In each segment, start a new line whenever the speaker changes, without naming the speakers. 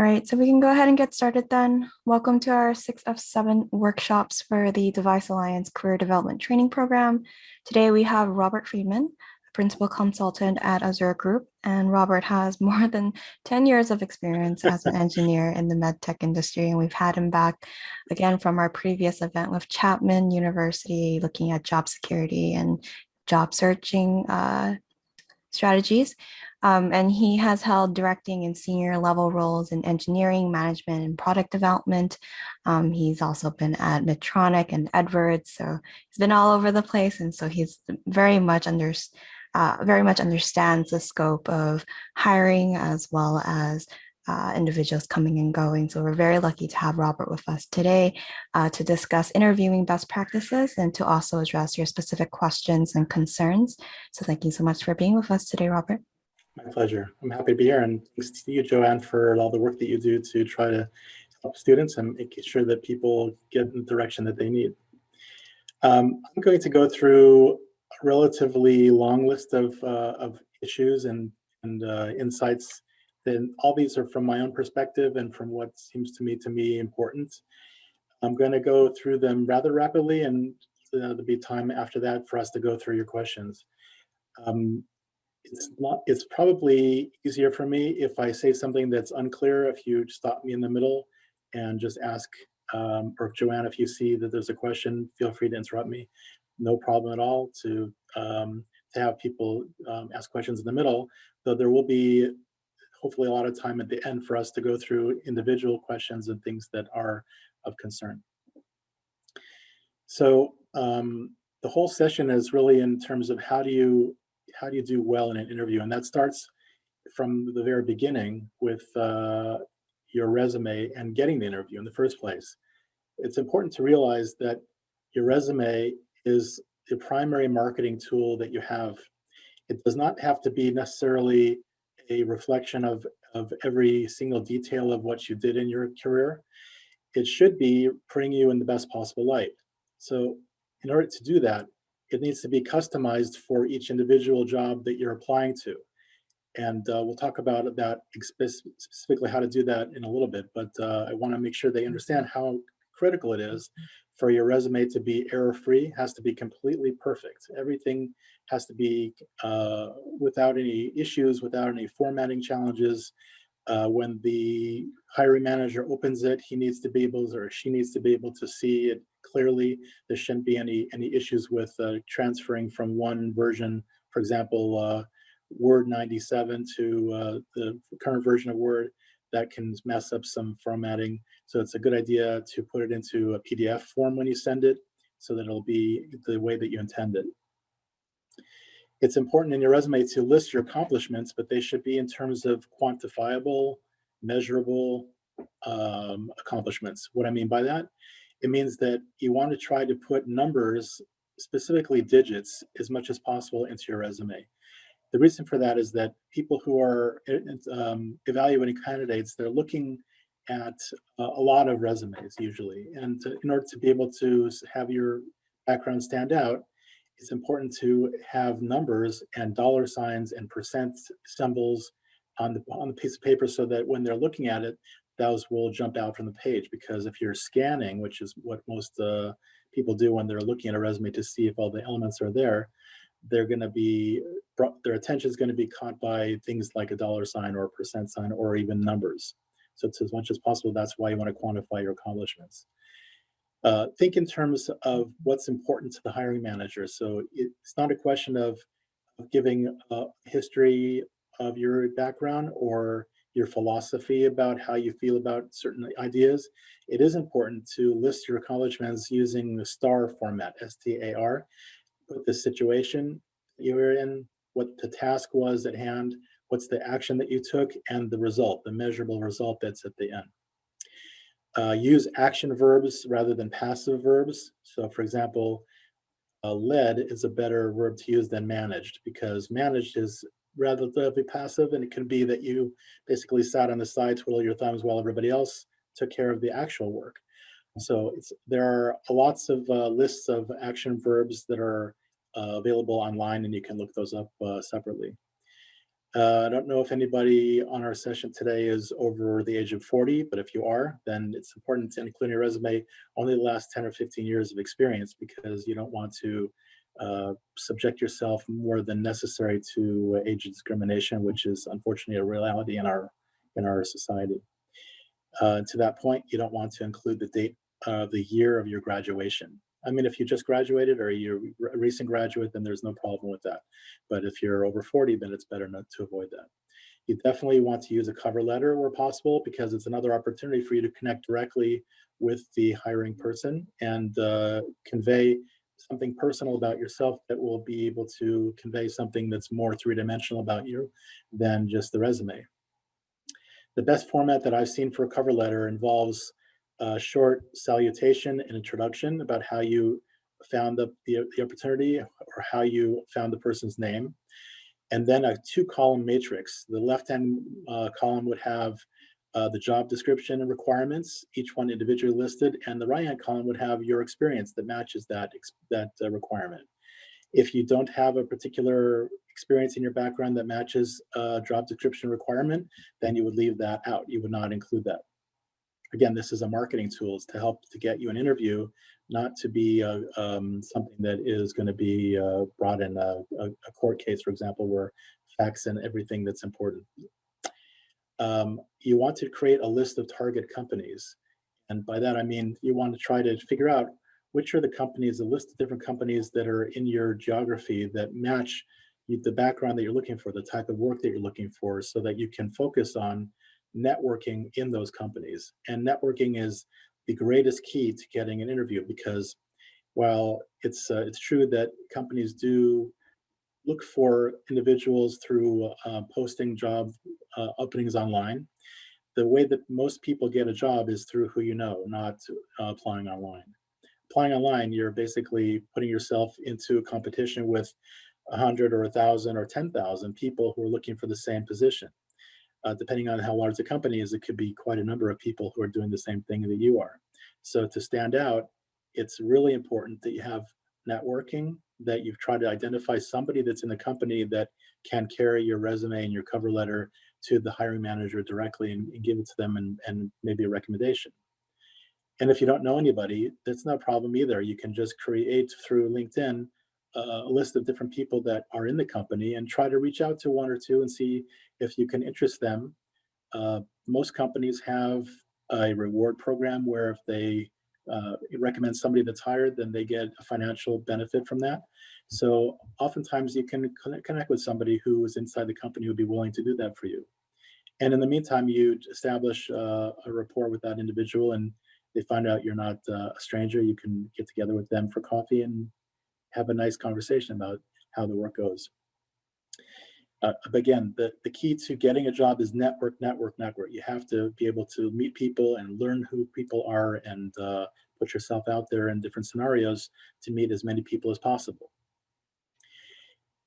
All right, so we can go ahead and get started then. Welcome to our 6 of 7 workshops for the DeviceAlliance Career Development Training Program. Today we have Robert Friedman, a principal consultant at Azure Group, and Robert has more than 10 years of experience as an engineer in the medtech industry, and we've had him back again from our previous event with Chapman University, looking at job security and job searching strategies. And he has held directing and senior level roles in engineering, management, and product development. He's also been at Medtronic and Edwards, so he's been all over the place, and so he's very much understands the scope of hiring as well as individuals coming and going. So we're very lucky to have Robert with us today to discuss interviewing best practices and to also address your specific questions and concerns. So thank you so much for being with us today, Robert.
My pleasure. I'm happy to be here, and thanks to you, Joanne, for all the work that you do to try to help students and making sure that people get in the direction that they need. I'm going to go through a relatively long list of issues and insights. Then all these are from my own perspective and from what seems to me important. I'm going to go through them rather rapidly, and there'll be time after that for us to go through your questions. It's probably easier for me if I say something that's unclear, if you stop me in the middle and just ask, or if Joanne, if you see that there's a question, feel free to interrupt me. No problem at all to have people ask questions in the middle, though there will be hopefully a lot of time at the end for us to go through individual questions and things that are of concern. So the whole session is really in terms of how do you do well in an interview, and that starts from the very beginning with your resume and getting the interview in the first place. It's important to realize that your resume is the primary marketing tool that you have. It does not have to be necessarily a reflection of every single detail of what you did in your career. It should be putting you in the best possible light. So in order to do that, it needs to be customized for each individual job that you're applying to. And we'll talk about that specifically how to do that in a little bit, but I want to make sure they understand how critical it is for your resume to be error-free, has to be completely perfect. Everything has to be without any issues, without any formatting challenges. When the hiring manager opens it, he needs to be able, or she needs to be able to see it clearly. There shouldn't be any issues with transferring from one version, for example, Word 97 to the current version of Word. That can mess up some formatting. So it's a good idea to put it into a PDF form when you send it so that it'll be the way that you intend it. It's important in your resume to list your accomplishments, but they should be in terms of quantifiable, measurable accomplishments. What I mean by that, it means that you want to try to put numbers, specifically digits, as much as possible into your resume. The reason for that is that people who are evaluating candidates, they're looking at a lot of resumes usually. And in order to be able to have your background stand out, it's important to have numbers and dollar signs and percent symbols on the piece of paper so that when they're looking at it, those will jump out from the page. Because if you're scanning, which is what most people do when they're looking at a resume to see if all the elements are there, their attention is going to be caught by things like a dollar sign or a percent sign or even numbers. So it's as much as possible, that's why you want to quantify your accomplishments. Think in terms of what's important to the hiring manager. So it's not a question of giving a history of your background or your philosophy about how you feel about certain ideas. It is important to list your accomplishments using the STAR format, STAR. Put the situation you were in, what the task was at hand, what's the action that you took, and the result, the measurable result that's at the end. Use action verbs rather than passive verbs. So for example, led is a better verb to use than managed, because managed is relatively passive, and it can be that you basically sat on the side, twiddle your thumbs while everybody else took care of the actual work. So there are lots of lists of action verbs that are available online, and you can look those up separately. I don't know if anybody on our session today is over the age of 40, but if you are, then it's important to include in your resume only the last 10 or 15 years of experience, because you don't want to subject yourself more than necessary to age discrimination, which is unfortunately a reality in our society. To that point, you don't want to include the date of the year of your graduation. I mean, if you just graduated or you're a recent graduate, then there's no problem with that. But if you're over 40, then it's better not to avoid that. You definitely want to use a cover letter where possible, because it's another opportunity for you to connect directly with the hiring person and convey something personal about yourself that will be able to convey something that's more three-dimensional about you than just the resume. The best format that I've seen for a cover letter involves a short salutation and introduction about how you found the opportunity, or how you found the person's name, and then a two-column matrix. The left-hand column would have the job description and requirements, each one individually listed, and the right-hand column would have your experience that matches that requirement. If you don't have a particular experience in your background that matches a job description requirement, then you would leave that out. You would not include that. Again, this is a marketing tool to help to get you an interview, not to be something that is going to be brought in a court case, for example, where facts and everything that's important. You want to create a list of target companies. And by that, I mean, you want to try to figure out which are the companies, a list of different companies that are in your geography that match the background that you're looking for, the type of work that you're looking for, so that you can focus on networking in those companies. And networking is the greatest key to getting an interview, because while it's true that companies do look for individuals through posting job openings online, the way that most people get a job is through who you know, not applying online. Applying online, you're basically putting yourself into a competition with 100 or 1,000 or 10,000 people who are looking for the same position. Depending on how large the company is, it could be quite a number of people who are doing the same thing that you are. So to stand out, it's really important that you have networking, that you've tried to identify somebody that's in the company that can carry your resume and your cover letter to the hiring manager directly and give it to them, and maybe a recommendation. And if you don't know anybody, that's no problem either. You can just create through LinkedIn a list of different people that are in the company and try to reach out to one or two and see if you can interest them. Most companies have a reward program where if they recommend somebody that's hired, then they get a financial benefit from that. So oftentimes you can connect with somebody who is inside the company who would be willing to do that for you. And in the meantime, you establish a rapport with that individual, and they find out you're not a stranger. You can get together with them for coffee and have a nice conversation about how the work goes. Again, the key to getting a job is network, network, network. You have to be able to meet people and learn who people are, and put yourself out there in different scenarios to meet as many people as possible.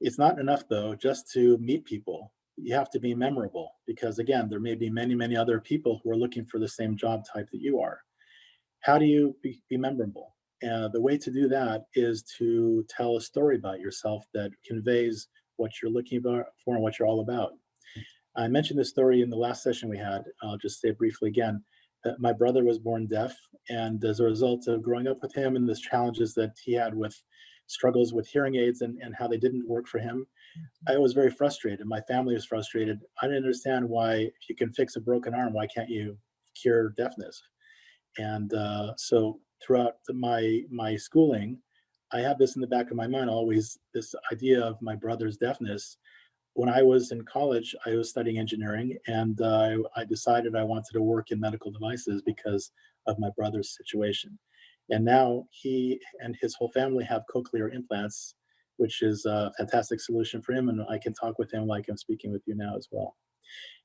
It's not enough, though, just to meet people. You have to be memorable, because, again, there may be many, many other people who are looking for the same job type that you are. How do you be memorable? The way to do that is to tell a story about yourself that conveys what you're looking for and what you're all about. I mentioned this story in the last session we had. I'll just say it briefly again. That my brother was born deaf, and as a result of growing up with him and the challenges that he had with struggles with hearing aids and how they didn't work for him, I was very frustrated. My family was frustrated. I didn't understand why, if you can fix a broken arm, why can't you cure deafness? And so throughout my schooling, I had this in the back of my mind always, this idea of my brother's deafness. When I was in college, I was studying engineering, and I decided I wanted to work in medical devices because of my brother's situation. And now he and his whole family have cochlear implants, which is a fantastic solution for him. And I can talk with him like I'm speaking with you now as well.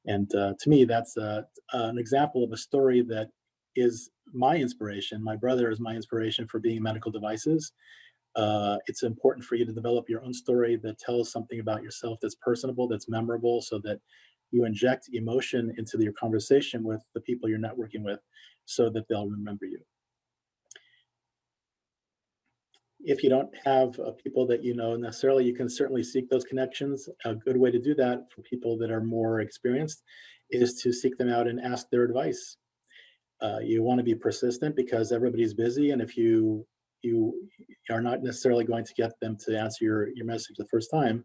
And to me, that's an example of a story that is my inspiration. My brother is my inspiration for being medical devices. It's important for you to develop your own story that tells something about yourself that's personable, that's memorable, so that you inject emotion into your conversation with the people you're networking with, so that they'll remember you. If you don't have people that you know necessarily, you can certainly seek those connections. A good way to do that for people that are more experienced is to seek them out and ask their advice. You want to be persistent because everybody's busy, and if you are not necessarily going to get them to answer your message the first time,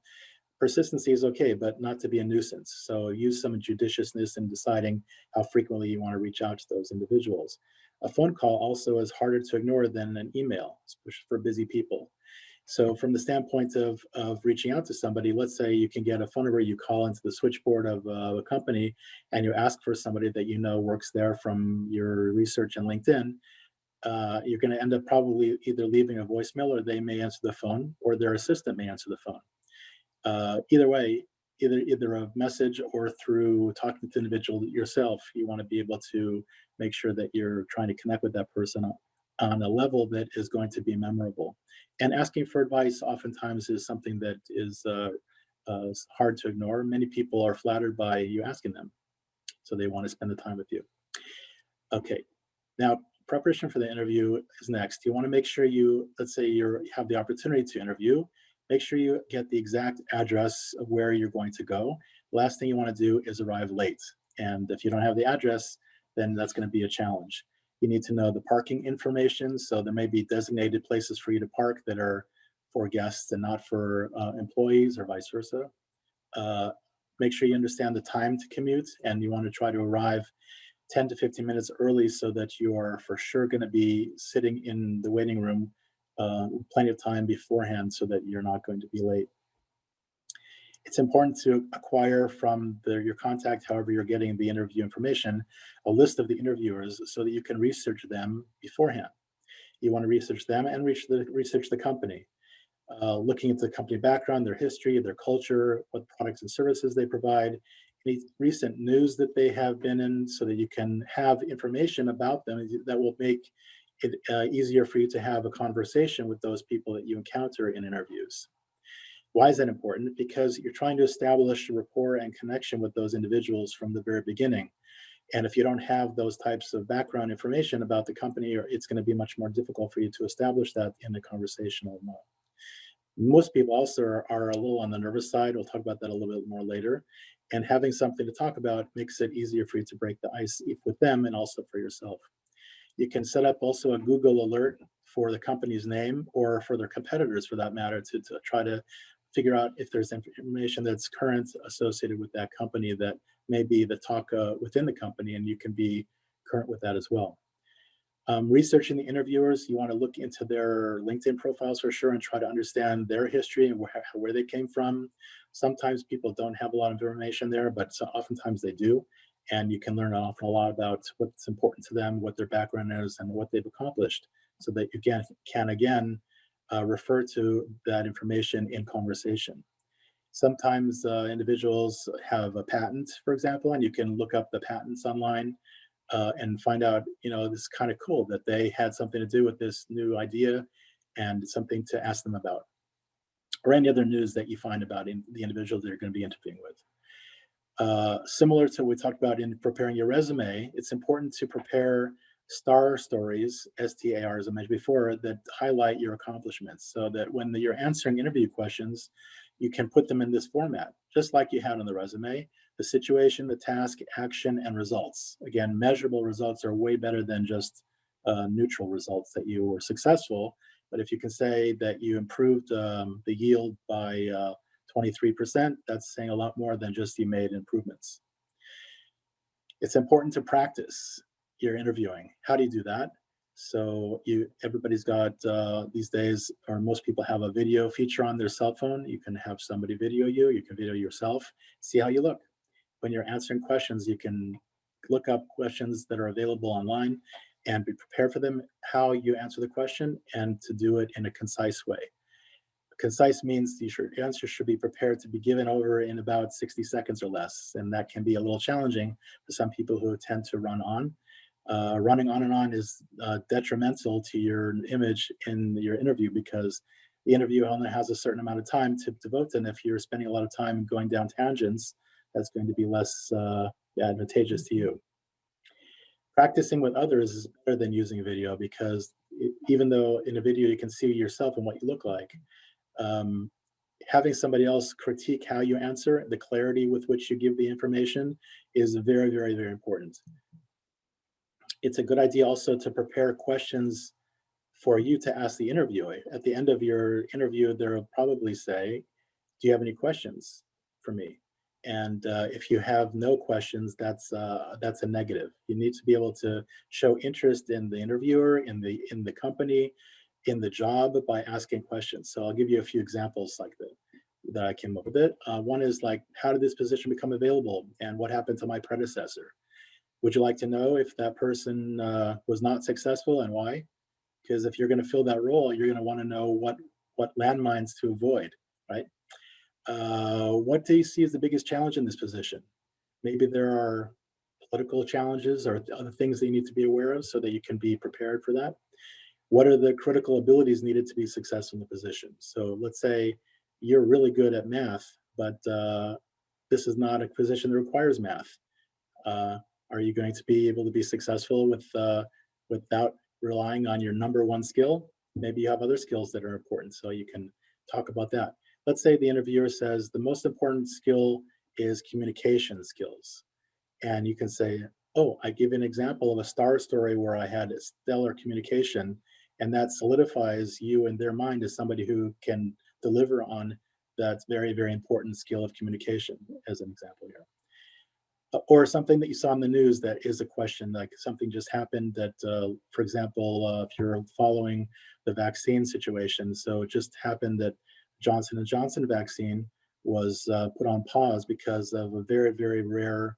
persistency is okay, but not to be a nuisance. So use some judiciousness in deciding how frequently you want to reach out to those individuals. A phone call also is harder to ignore than an email, especially for busy people. So from the standpoint of reaching out to somebody, let's say you can get a phone number, you call into the switchboard of a company and you ask for somebody that you know works there from your research in LinkedIn. You're going to end up probably either leaving a voicemail, or they may answer the phone, or their assistant may answer the phone. Either way, either a message or through talking to the individual yourself, you want to be able to make sure that you're trying to connect with that person on a level that is going to be memorable. And asking for advice oftentimes is something that is hard to ignore. Many people are flattered by you asking them, so they want to spend the time with you. Okay, now preparation for the interview is next. You want to make sure let's say you have the opportunity to interview, make sure you get the exact address of where you're going to go. Last thing you want to do is arrive late. And if you don't have the address, then that's going to be a challenge. You need to know the parking information. So there may be designated places for you to park that are for guests and not for employees, or vice versa. Uh, Make sure you understand the time to commute, and you want to try to arrive 10 to 15 minutes early so that you are for sure going to be sitting in the waiting room plenty of time beforehand so that you're not going to be late. It's important to acquire from your contact, however you're getting the interview information, a list of the interviewers so that you can research them beforehand. You want to research them and research the company. Looking into the company background, their history, their culture, what products and services they provide, any recent news that they have been in, so that you can have information about them that will make it easier for you to have a conversation with those people that you encounter in interviews. Why is that important? Because you're trying to establish a rapport and connection with those individuals from the very beginning. And if you don't have those types of background information about the company, it's going to be much more difficult for you to establish that in a conversational mode. Most people also are a little on the nervous side. We'll talk about that a little bit more later. And having something to talk about makes it easier for you to break the ice with them and also for yourself. You can set up also a Google alert for the company's name, or for their competitors for that matter, to try to figure out if there's information that's current associated with that company that may be the talk within the company, and you can be current with that as well. Researching the interviewers, you want to look into their LinkedIn profiles for sure and try to understand their history and where they came from. Sometimes people don't have a lot of information there, but oftentimes they do. And you can learn an awful lot about what's important to them, what their background is, and what they've accomplished, so that you can again refer to that information in conversation. Sometimes individuals have a patent, for example, and you can look up the patents online and find out, this is kind of cool that they had something to do with this new idea and something to ask them about, or any other news that you find about the individual that you're going to be interviewing with. Similar to what we talked about in preparing your resume, it's important to prepare star stories, STAR, as I mentioned before, that highlight your accomplishments, so that when you're answering interview questions, you can put them in this format, just like you had on the resume: the situation, the task, action, and results. Again, measurable results are way better than just neutral results that you were successful. But if you can say that you improved the yield by 23%, that's saying a lot more than just you made improvements. It's important to practice your interviewing. How do you do that? So everybody's got these days, or most people have a video feature on their cell phone. You can have somebody video you, you can video yourself, see how you look. When you're answering questions, you can look up questions that are available online and be prepared for them, how you answer the question, and to do it in a concise way. Concise means your answer should be prepared to be given over in about 60 seconds or less. And that can be a little challenging for some people who tend to run on. Running on and on is detrimental to your image in your interview, because the interview only has a certain amount of time to devote. And if you're spending a lot of time going down tangents, that's going to be less advantageous to you. Practicing with others is better than using video because even though in a video you can see yourself and what you look like, um, having somebody else critique how you answer, the clarity with which you give the information is very, very, very important. It's a good idea also to prepare questions for you to ask the interviewee. At the end of your interview, they'll probably say, do you have any questions for me? And if you have no questions, that's a negative. You need to be able to show interest in the interviewer, in the company, in the job by asking questions. So I'll give you a few examples like that I came up with. One is like, how did this position become available, and what happened to my predecessor? Would you like to know if that person was not successful and why? Because if you're going to fill that role, you're going to want to know what landmines to avoid, right? What do you see as the biggest challenge in this position? Maybe there are political challenges or other things that you need to be aware of so that you can be prepared for that. What are the critical abilities needed to be successful in the position? So let's say you're really good at math, but this is not a position that requires math. Are you going to be able to be successful without relying on your number one skill? Maybe you have other skills that are important, so you can talk about that. Let's say the interviewer says the most important skill is communication skills. And you can say, oh, I give an example of a star story where I had stellar communication, and that solidifies you in their mind as somebody who can deliver on that very, very important skill of communication, as an example here. Or something that you saw in the news that is a question, like something just happened that, for example, if you're following the vaccine situation, so it just happened that Johnson & Johnson vaccine was put on pause because of a very, very rare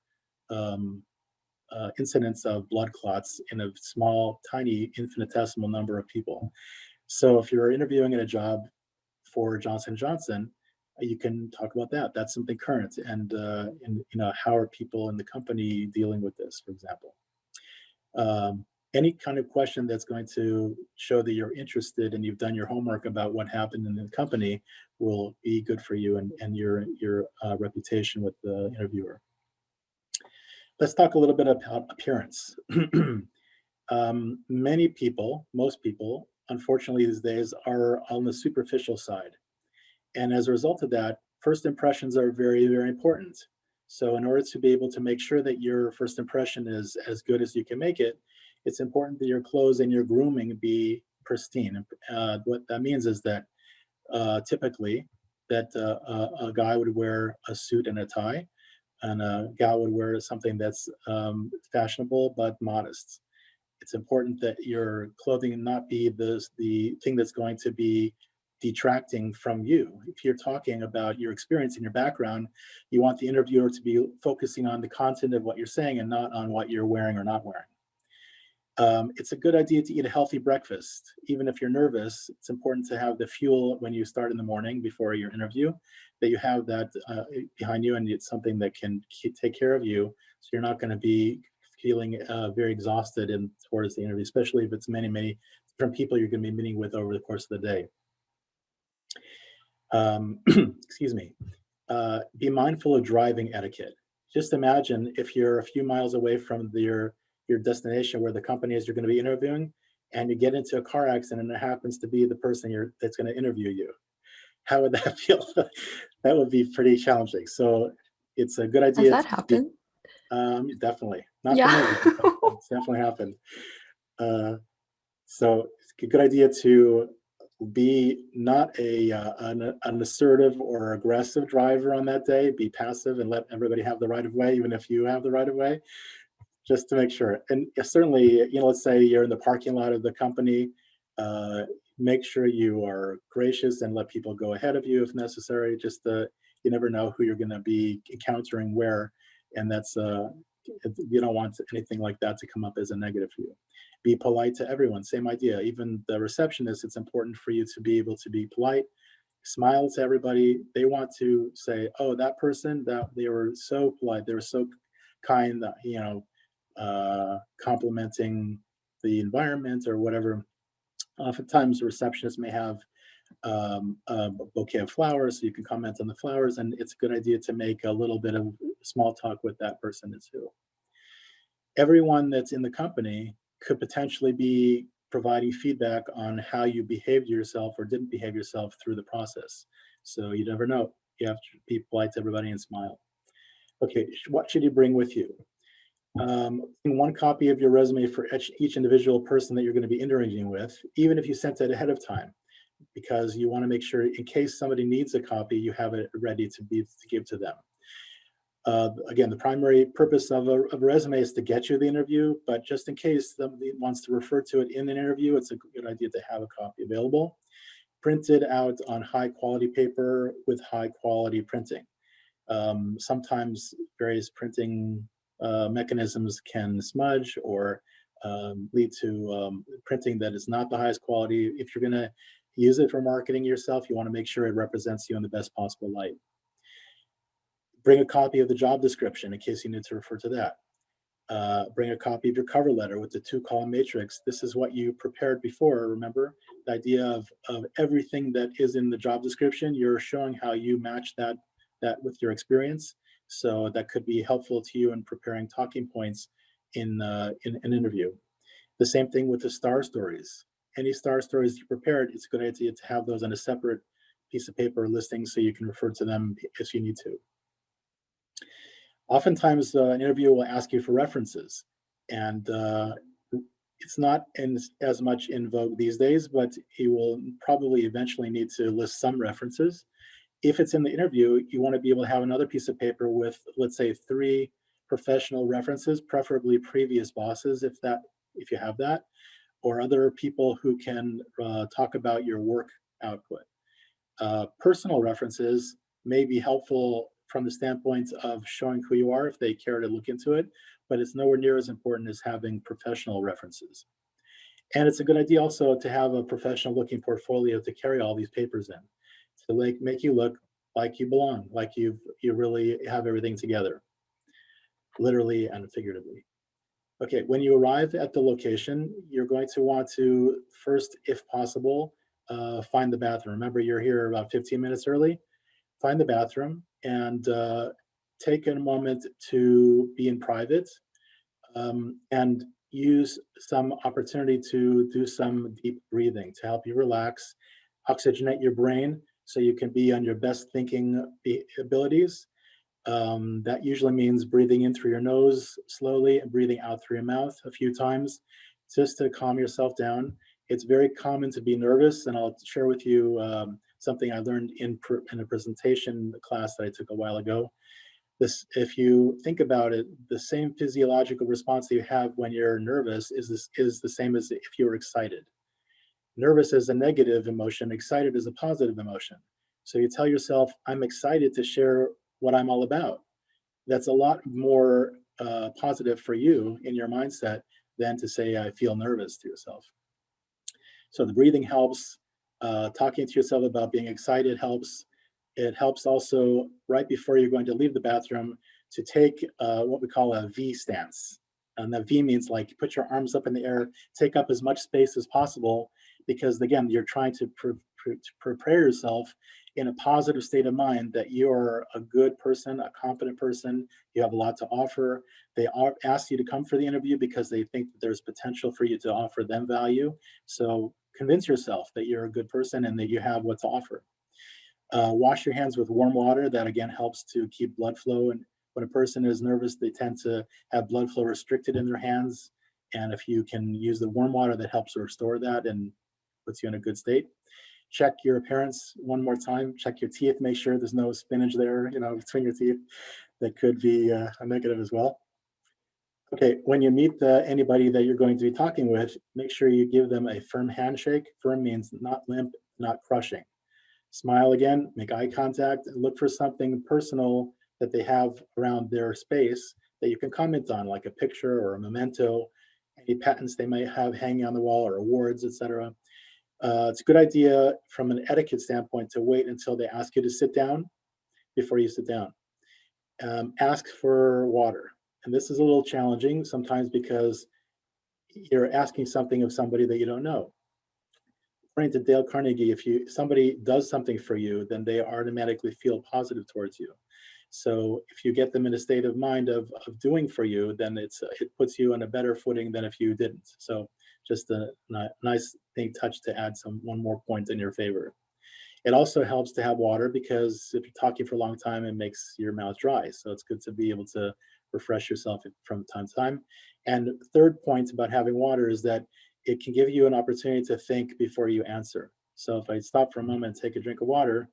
incidence of blood clots in a small, tiny, infinitesimal number of people. So if you're interviewing at a job for Johnson & Johnson, you can talk about that. That's something current. And how are people in the company dealing with this, for example? Any kind of question that's going to show that you're interested and you've done your homework about what happened in the company will be good for you and your reputation with the interviewer. Let's talk a little bit about appearance. Many people, most people, unfortunately these days, are on the superficial side. And as a result of that, first impressions are very, very important. So in order to be able to make sure that your first impression is as good as you can make it, it's important that your clothes and your grooming be pristine. What that means is that typically that a guy would wear a suit and a tie, and a gal would wear something that's fashionable but modest. It's important that your clothing not be the thing that's going to be detracting from you. If you're talking about your experience and your background, you want the interviewer to be focusing on the content of what you're saying and not on what you're wearing or not wearing. It's a good idea to eat a healthy breakfast. Even if you're nervous, it's important to have the fuel when you start in the morning before your interview, that you have that behind you, and it's something that can take care of you, so you're not going to be feeling very exhausted towards the interview, especially if it's many, many different people you're going to be meeting with over the course of the day. Excuse me. Be mindful of driving etiquette. Just imagine if you're a few miles away from your destination where the company is you're going to be interviewing, and you get into a car accident and it happens to be the person that's going to interview you. How would that feel? That would be pretty challenging. So it's a good
Has
idea
that happened?
definitely. Not for
Yeah.
me, but it's definitely happened. So it's a good idea to be not an assertive or aggressive driver on that day. Be passive and let everybody have the right of way, even if you have the right of way, just to make sure. And certainly, let's say you're in the parking lot of the company, make sure you are gracious and let people go ahead of you if necessary. Just you never know who you're going to be encountering where, and that's you don't want anything like that to come up as a negative for you. Be polite to everyone. Same idea. Even the receptionist, it's important for you to be able to be polite. Smile to everybody. They want to say, "Oh, that person, that they were so polite. They were so kind." Complimenting the environment or whatever. Oftentimes, the receptionist may have a bouquet of flowers, so you can comment on the flowers, and it's a good idea to make a little bit of small talk with that person too. everyone that's in the company could potentially be providing feedback on how you behaved yourself or didn't behave yourself through the process. So you never know. You have to be polite to everybody and smile. Okay, what should you bring with you? One copy of your resume for each individual person that you're going to be interviewing with, even if you sent it ahead of time, because you want to make sure in case somebody needs a copy, you have it ready to give to them. Again, the primary purpose of a resume is to get you the interview, but just in case somebody wants to refer to it in an interview, it's a good idea to have a copy available. Printed out on high quality paper with high quality printing. Sometimes various printing mechanisms can smudge or lead to printing that is not the highest quality. If you're going to use it for marketing yourself, you want to make sure it represents you in the best possible light. Bring a copy of the job description in case you need to refer to that. Bring a copy of your cover letter with the 2-column matrix. This is what you prepared before, remember? The idea of everything that is in the job description, you're showing how you match that with your experience. So that could be helpful to you in preparing talking points in an interview. The same thing with the star stories. Any star stories you prepared, it's a good idea to have those on a separate piece of paper listing so you can refer to them if you need to. Oftentimes, an interviewer will ask you for references, and it's not as much in vogue these days, but you will probably eventually need to list some references. If it's in the interview, you want to be able to have another piece of paper with, let's say, 3 professional references, preferably previous bosses, if you have that, or other people who can talk about your work output. Personal references may be helpful from the standpoint of showing who you are if they care to look into it, but it's nowhere near as important as having professional references. And it's a good idea also to have a professional looking portfolio to carry all these papers in, to make you look like you belong, like you really have everything together, literally and figuratively. Okay, when you arrive at the location, you're going to want to first, if possible, find the bathroom. Remember, you're here about 15 minutes early. Find the bathroom and take a moment to be in private and use some opportunity to do some deep breathing to help you relax, oxygenate your brain so you can be on your best thinking abilities. That usually means breathing in through your nose slowly and breathing out through your mouth a few times just to calm yourself down. It's very common to be nervous, and I'll share with you something I learned in a presentation class that I took a while ago. If you think about it, the same physiological response that you have when you're nervous is the same as if you were excited. Nervous is a negative emotion, excited is a positive emotion. So you tell yourself, I'm excited to share what I'm all about. That's a lot more positive for you in your mindset than to say, I feel nervous to yourself. So the breathing helps. Talking to yourself about being excited helps. It helps also right before you're going to leave the bathroom to take what we call a V stance. And that V means like put your arms up in the air, take up as much space as possible, because again, you're trying to prepare yourself in a positive state of mind that you're a good person, a competent person, you have a lot to offer. They ask you to come for the interview because they think that there's potential for you to offer them value. So convince yourself that you're a good person and that you have what to offer. Wash your hands with warm water. That again helps to keep blood flow. And when a person is nervous, they tend to have blood flow restricted in their hands. And if you can use the warm water, that helps restore that and puts you in a good state. Check your appearance one more time. Check your teeth. Make sure there's no spinach there, between your teeth. That could be a negative as well. Okay, when you meet anybody that you're going to be talking with, make sure you give them a firm handshake. Firm means not limp, not crushing. Smile again, make eye contact, and look for something personal that they have around their space that you can comment on, like a picture or a memento, any patents they might have hanging on the wall or awards, etc. It's a good idea from an etiquette standpoint to wait until they ask you to sit down before you sit down. Ask for water. And this is a little challenging sometimes because you're asking something of somebody that you don't know. According to Dale Carnegie, if somebody does something for you, then they automatically feel positive towards you. So if you get them in a state of mind of doing for you, then it puts you on a better footing than if you didn't. So just a nice thing touch to add one more point in your favor. It also helps to have water because if you're talking for a long time, it makes your mouth dry. So it's good to be able to refresh yourself from time to time. And third point about having water is that it can give you an opportunity to think before you answer. So if I stop for a moment and take a drink of water,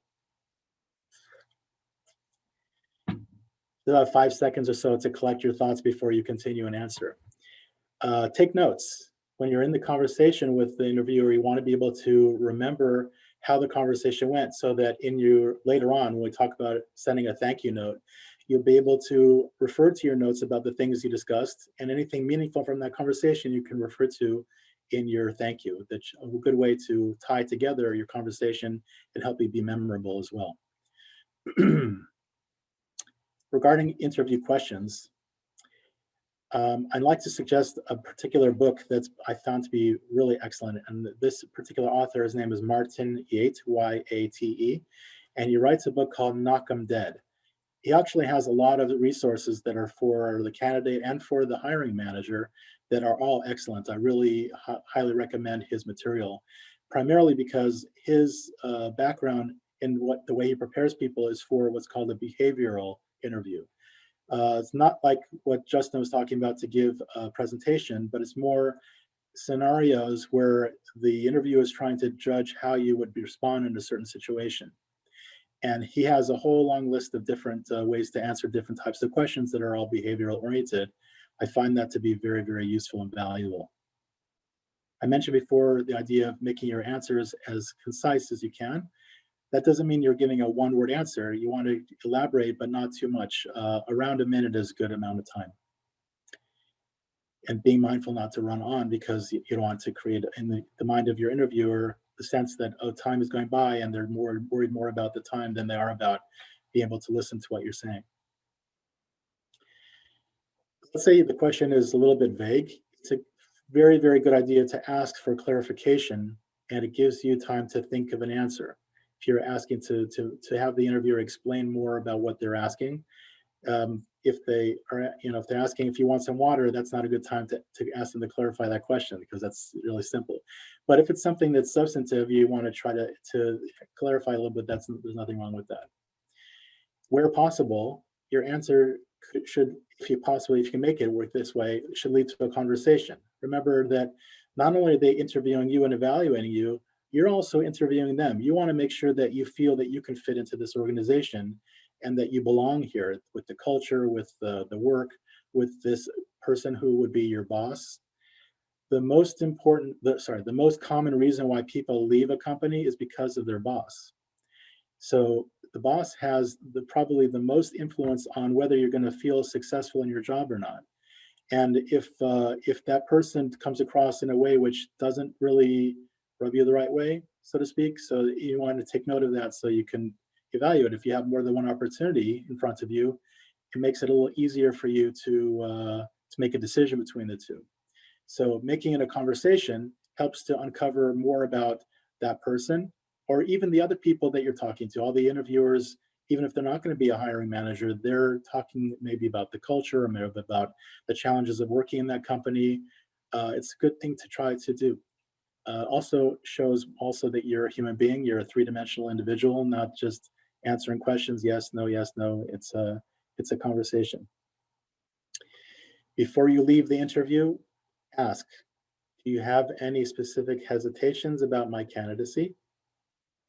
about 5 seconds or so to collect your thoughts before you continue an answer. Take notes. When you're in the conversation with the interviewer, you want to be able to remember how the conversation went so that later on, when we talk about sending a thank you note, you'll be able to refer to your notes about the things you discussed, and anything meaningful from that conversation you can refer to in your thank you. That's a good way to tie together your conversation and help you be memorable as well. Regarding interview questions, I'd like to suggest a particular book that I found to be really excellent. And this particular author, his name is Martin Yate, Y-A-T-E, and he writes a book called Knock 'em Dead. He actually has a lot of resources that are for the candidate and for the hiring manager that are all excellent. I really highly recommend his material, primarily because his background in the way he prepares people is for what's called a behavioral interview. It's not like what Justin was talking about to give a presentation, but it's more scenarios where the interviewer is trying to judge how you would respond in a certain situation. And he has a whole long list of different ways to answer different types of questions that are all behavioral oriented. I find that to be very, very useful and valuable. I mentioned before the idea of making your answers as concise as you can. That doesn't mean you're giving a one-word answer. You want to elaborate, but not too much. Around a minute is a good amount of time. And being mindful not to run on because you don't want to create in the mind of your interviewer the sense that, oh, time is going by and they're worried more about the time than they are about being able to listen to what you're saying. Let's say the question is a little bit vague. It's a very, very good idea to ask for clarification, and it gives you time to think of an answer. If you're asking to have the interviewer explain more about what they're asking, if they're asking if you want some water, that's not a good time to ask them to clarify that question because that's really simple. But if it's something that's substantive, you want to try to clarify a little bit. There's nothing wrong with that. Where possible, your answer should, if you can make it work this way, should lead to a conversation. Remember that not only are they interviewing you and evaluating you, you're also interviewing them. You want to make sure that you feel that you can fit into this organization and that you belong here with the culture, with the work, with this person who would be your boss. The most common reason why people leave a company is because of their boss. So the boss has probably the most influence on whether you're going to feel successful in your job or not. And if that person comes across in a way which doesn't really rub you the right way, so to speak, so you want to take note of that so you can evaluate. If you have more than one opportunity in front of you, it makes it a little easier for you to make a decision between the two. So making it a conversation helps to uncover more about that person or even the other people that you're talking to. All the interviewers, even if they're not going to be a hiring manager, they're talking maybe about the culture or maybe about the challenges of working in that company. It's a good thing to try to do. Also shows that you're a human being. You're a three-dimensional individual, not just answering questions, yes, no, yes, no. It's a conversation. Before you leave the interview, ask, do you have any specific hesitations about my candidacy?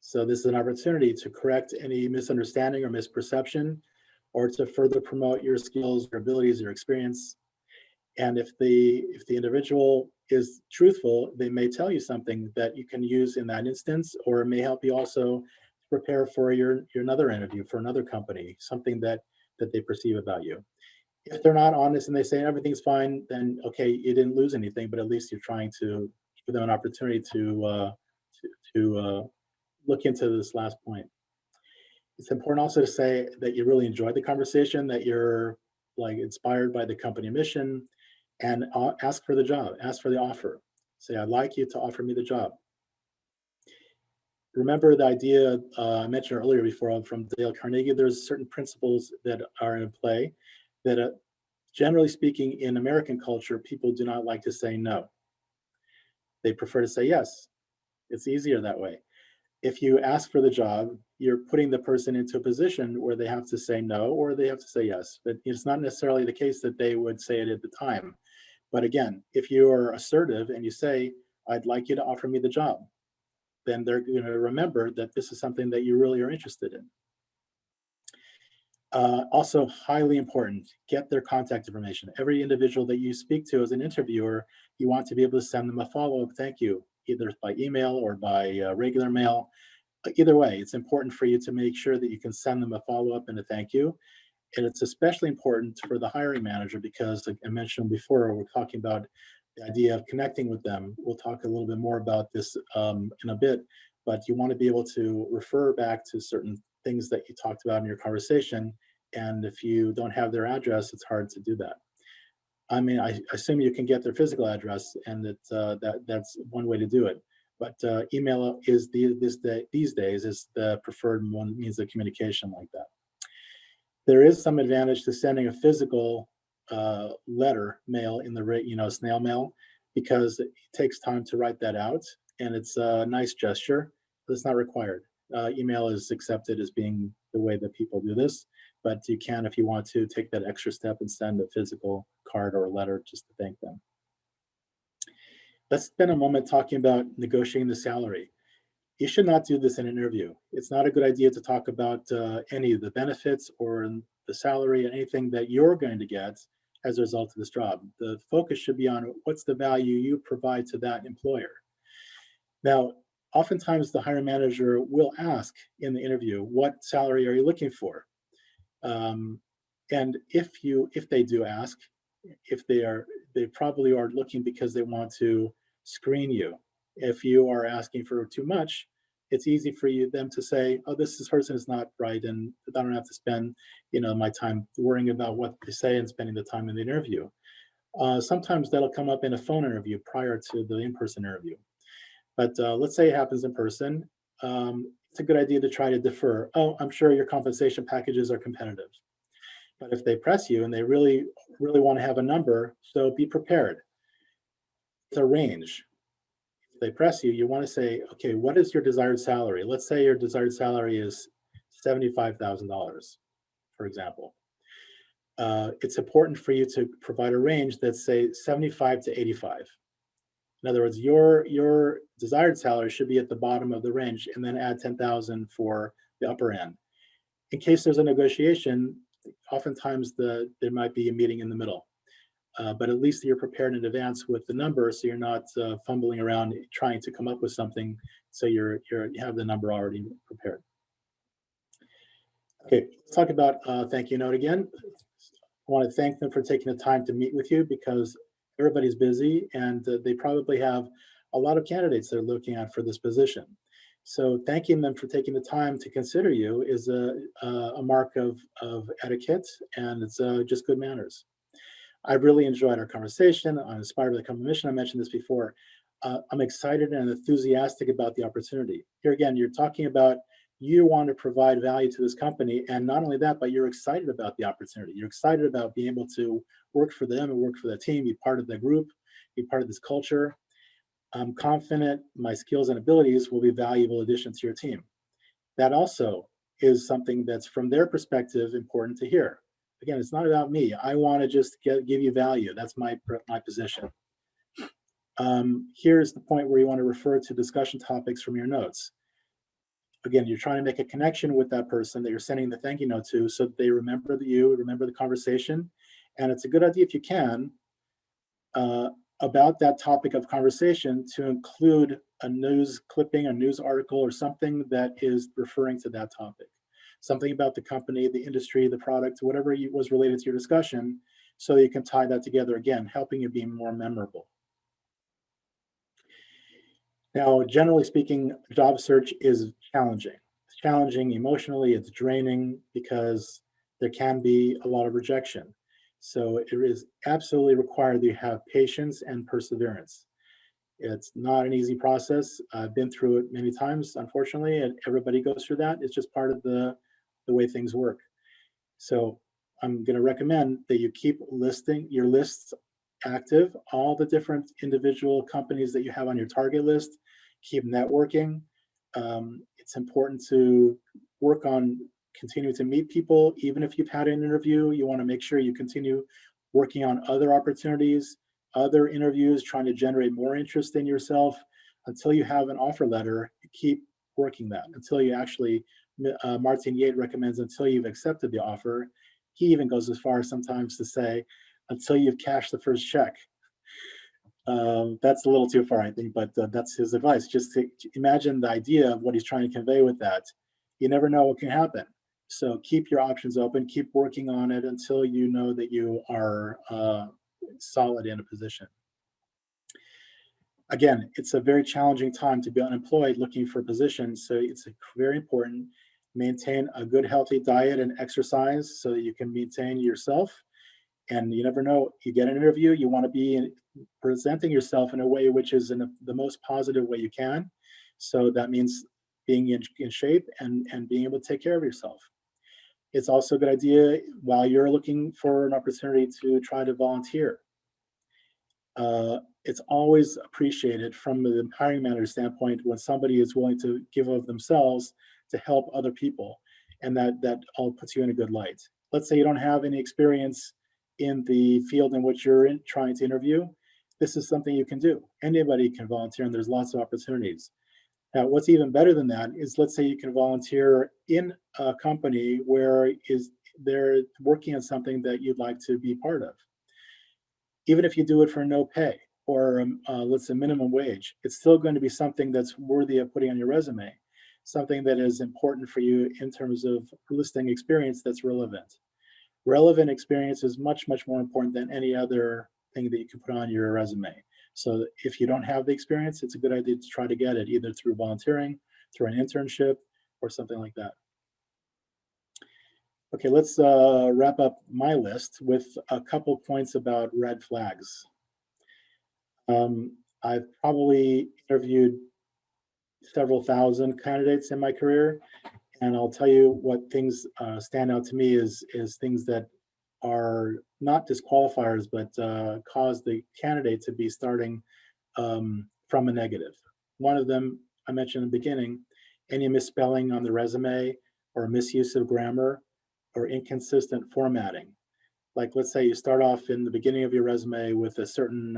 So this is an opportunity to correct any misunderstanding or misperception, or to further promote your skills, your abilities, your experience. And if the individual is truthful, they may tell you something that you can use in that instance, or it may help you also prepare for your another interview for another company, something that they perceive about you. If they're not honest and they say everything's fine, then okay, you didn't lose anything, but at least you're trying to give them an opportunity to look into this last point. It's important also to say that you really enjoyed the conversation, that you're like inspired by the company mission, and ask for the job, ask for the offer. Say, I'd like you to offer me the job. remember the idea I mentioned earlier before from Dale Carnegie. There's certain principles that are in play that, generally speaking, in American culture, people do not like to say no. They prefer to say yes. It's easier that way. If you ask for the job, you're putting the person into a position where they have to say no or they have to say yes. But it's not necessarily the case that they would say it at the time. But again, if you are assertive and you say, I'd like you to offer me the job, then they're going to remember that this is something that you really are interested in. Also, highly important, get their contact information. Every individual that you speak to as an interviewer, you want to be able to send them a follow-up thank you, either by email or by regular mail. Either way, it's important for you to make sure that you can send them a follow-up and a thank you. And it's especially important for the hiring manager because, like I mentioned before, we're talking about the idea of connecting with them. We'll talk a little bit more about this in a bit, but you want to be able to refer back to certain things that you talked about in your conversation. And if you don't have their address, it's hard to do that. I mean, I assume you can get their physical address, and that's one way to do it. But email is these days is the preferred one means of communication like that. There is some advantage to sending a physical letter mail in the snail mail because it takes time to write that out, and it's a nice gesture, but it's not required. Email is accepted as being the way that people do this, but you can, if you want to, take that extra step and send a physical card or a letter just to thank them. Let's spend a moment talking about negotiating the salary. You should not do this in an interview. It's not a good idea to talk about any of the benefits or the salary and anything that you're going to get as a result of this job. The focus should be on what's the value you provide to that employer. Now, oftentimes the hiring manager will ask in the interview, what salary are you looking for? And if they do ask, they probably are looking because they want to screen you. If you are asking for too much, it's easy for them to say, oh, this person is not right, and I don't have to spend my time worrying about what they say and spending the time in the interview. Sometimes that'll come up in a phone interview prior to the in-person interview. But let's say it happens in person. It's a good idea to try to defer. Oh, I'm sure your compensation packages are competitive. But if they press you and they really, really want to have a number, so be prepared. It's a range. If they press you, you want to say, okay, what is your desired salary? Let's say your desired salary is $75,000, for example. It's important for you to provide a range that's, say, 75 to 85. In other words, your desired salary should be at the bottom of the range, and then add 10,000 for the upper end. In case there's a negotiation, oftentimes there might be a meeting in the middle. But at least you're prepared in advance with the number, so you're not fumbling around trying to come up with something. So you have the number already prepared. Okay, let's talk about thank you note again. I want to thank them for taking the time to meet with you because everybody's busy and they probably have a lot of candidates they're looking at for this position. So thanking them for taking the time to consider you is a mark of etiquette, and it's just good manners. I've really enjoyed our conversation. I'm inspired by the company mission. I mentioned this before. I'm excited and enthusiastic about the opportunity. Here again, you're talking about you want to provide value to this company, and not only that, but you're excited about the opportunity. You're excited about being able to work for them and work for the team, be part of the group, be part of this culture. I'm confident my skills and abilities will be valuable additions to your team. That also is something that's, from their perspective, important to hear. Again, it's not about me. I want to just give you value. That's my position. Here's the point where you want to refer to discussion topics from your notes. Again, you're trying to make a connection with that person that you're sending the thank you note to so that they remember remember the conversation. And it's a good idea, if you can, about that topic of conversation to include a news clipping, a news article, or something that is referring to that topic. Something about the company, the industry, the product, whatever was related to your discussion, so you can tie that together, again, helping you be more memorable. Now, generally speaking, job search is challenging. It's challenging emotionally, it's draining because there can be a lot of rejection. So it is absolutely required that you have patience and perseverance. It's not an easy process. I've been through it many times, unfortunately, and everybody goes through that. It's just part of the way things work. So I'm going to recommend that you keep listing your lists active, all the different individual companies that you have on your target list, keep networking. It's important to work on continuing to meet people. Even if you've had an interview, you want to make sure you continue working on other opportunities, other interviews, trying to generate more interest in yourself until you have an offer letter. Keep working that until you actually, Martin Yate recommends until you've accepted the offer. He even goes as far as sometimes to say, until you've cashed the first check. That's a little too far, I think, but that's his advice. Just to imagine the idea of what he's trying to convey with that. You never know what can happen. So keep your options open, keep working on it until you know that you are solid in a position. Again, it's a very challenging time to be unemployed looking for positions, so it's very important. Maintain a good, healthy diet and exercise so that you can maintain yourself. And you never know, you get an interview, you want to be presenting yourself in a way which is in the most positive way you can. So that means being in shape and being able to take care of yourself. It's also a good idea while you're looking for an opportunity to try to volunteer. It's always appreciated from the hiring manager standpoint when somebody is willing to give of themselves to help other people, and that all puts you in a good light. Let's say you don't have any experience in the field in which you're trying to interview. This is something you can do. Anybody can volunteer, and there's lots of opportunities. Now, what's even better than that is, let's say you can volunteer in a company where they're working on something that you'd like to be part of. Even if you do it for no pay or let's say minimum wage, it's still going to be something that's worthy of putting on your resume, something that is important for you in terms of listing experience that's relevant. Relevant experience is much, much more important than any other thing that you can put on your resume. So if you don't have the experience, it's a good idea to try to get it either through volunteering, through an internship, or something like that. Okay, let's wrap up my list with a couple points about red flags. I've probably interviewed several thousand candidates in my career, and I'll tell you what things stand out to me is things that are not disqualifiers, but cause the candidate to be starting from a negative. One of them I mentioned in the beginning, any misspelling on the resume or misuse of grammar or inconsistent formatting. Like, let's say you start off in the beginning of your resume with a certain